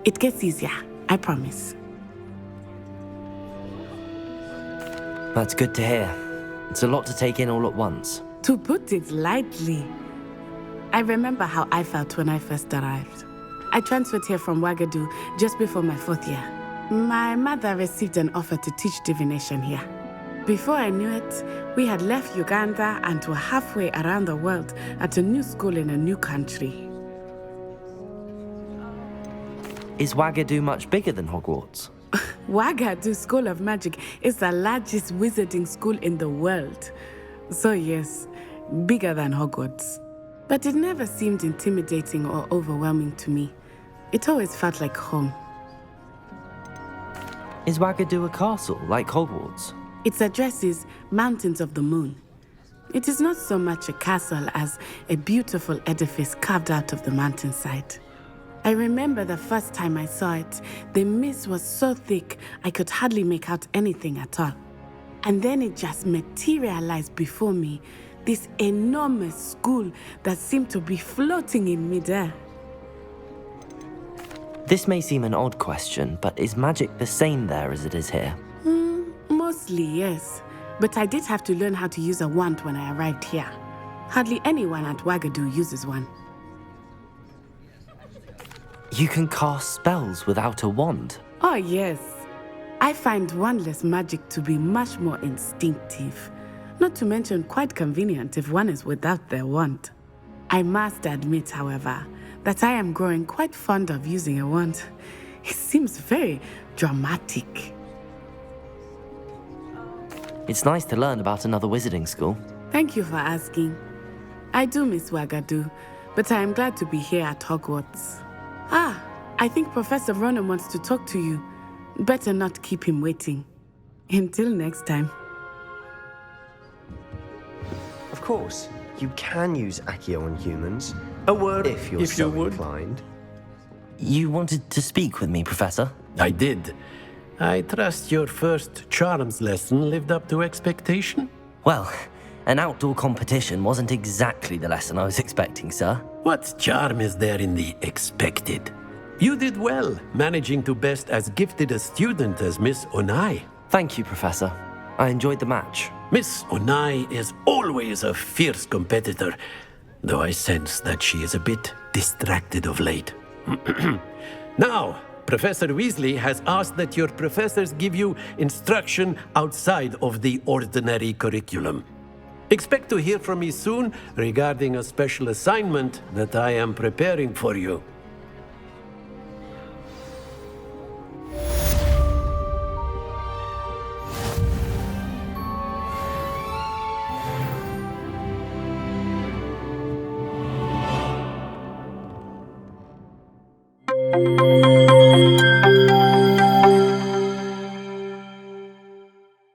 It gets easier, I promise. That's good to hear. It's a lot to take in all at once. To put it lightly, I remember how I felt when I first arrived. I transferred here from Wagadu just before my 4th year. My mother received an offer to teach divination here. Before I knew it, we had left Uganda and were halfway around the world at a new school in a new country. Is Wagadu much bigger than Hogwarts? Wagadu School of Magic is the largest wizarding school in the world. So yes, bigger than Hogwarts. But it never seemed intimidating or overwhelming to me. It always felt like home. Is Wagadu a castle, like Hogwarts? Its address is Mountains of the Moon. It is not so much a castle as a beautiful edifice carved out of the mountainside. I remember the first time I saw it, the mist was so thick I could hardly make out anything at all. And then it just materialized before me, this enormous school that seemed to be floating in midair. This may seem an odd question, but is magic the same there as it is here? Mostly, yes. But I did have to learn how to use a wand when I arrived here. Hardly anyone at Wagadu uses one. You can cast spells without a wand? Oh, yes. I find wandless magic to be much more instinctive. Not to mention quite convenient if one is without their wand. I must admit, however, that I am growing quite fond of using a wand. It seems very dramatic. It's nice to learn about another wizarding school. Thank you for asking. I do miss Wagadu, but I am glad to be here at Hogwarts. Ah, I think Professor Ronan wants to talk to you. Better not keep him waiting. Until next time. Of course, you can use Accio on humans. A word if you're so inclined. You wanted to speak with me, Professor? I did. I trust your first charms lesson lived up to expectation? Well, an outdoor competition wasn't exactly the lesson I was expecting, sir. What charm is there in the expected? You did well, managing to best as gifted a student as Miss Onai. Thank you, Professor. I enjoyed the match. Miss Onai is always a fierce competitor, though I sense that she is a bit distracted of late. Now, Professor Weasley has asked that your professors give you instruction outside of the ordinary curriculum. Expect to hear from me soon regarding a special assignment that I am preparing for you.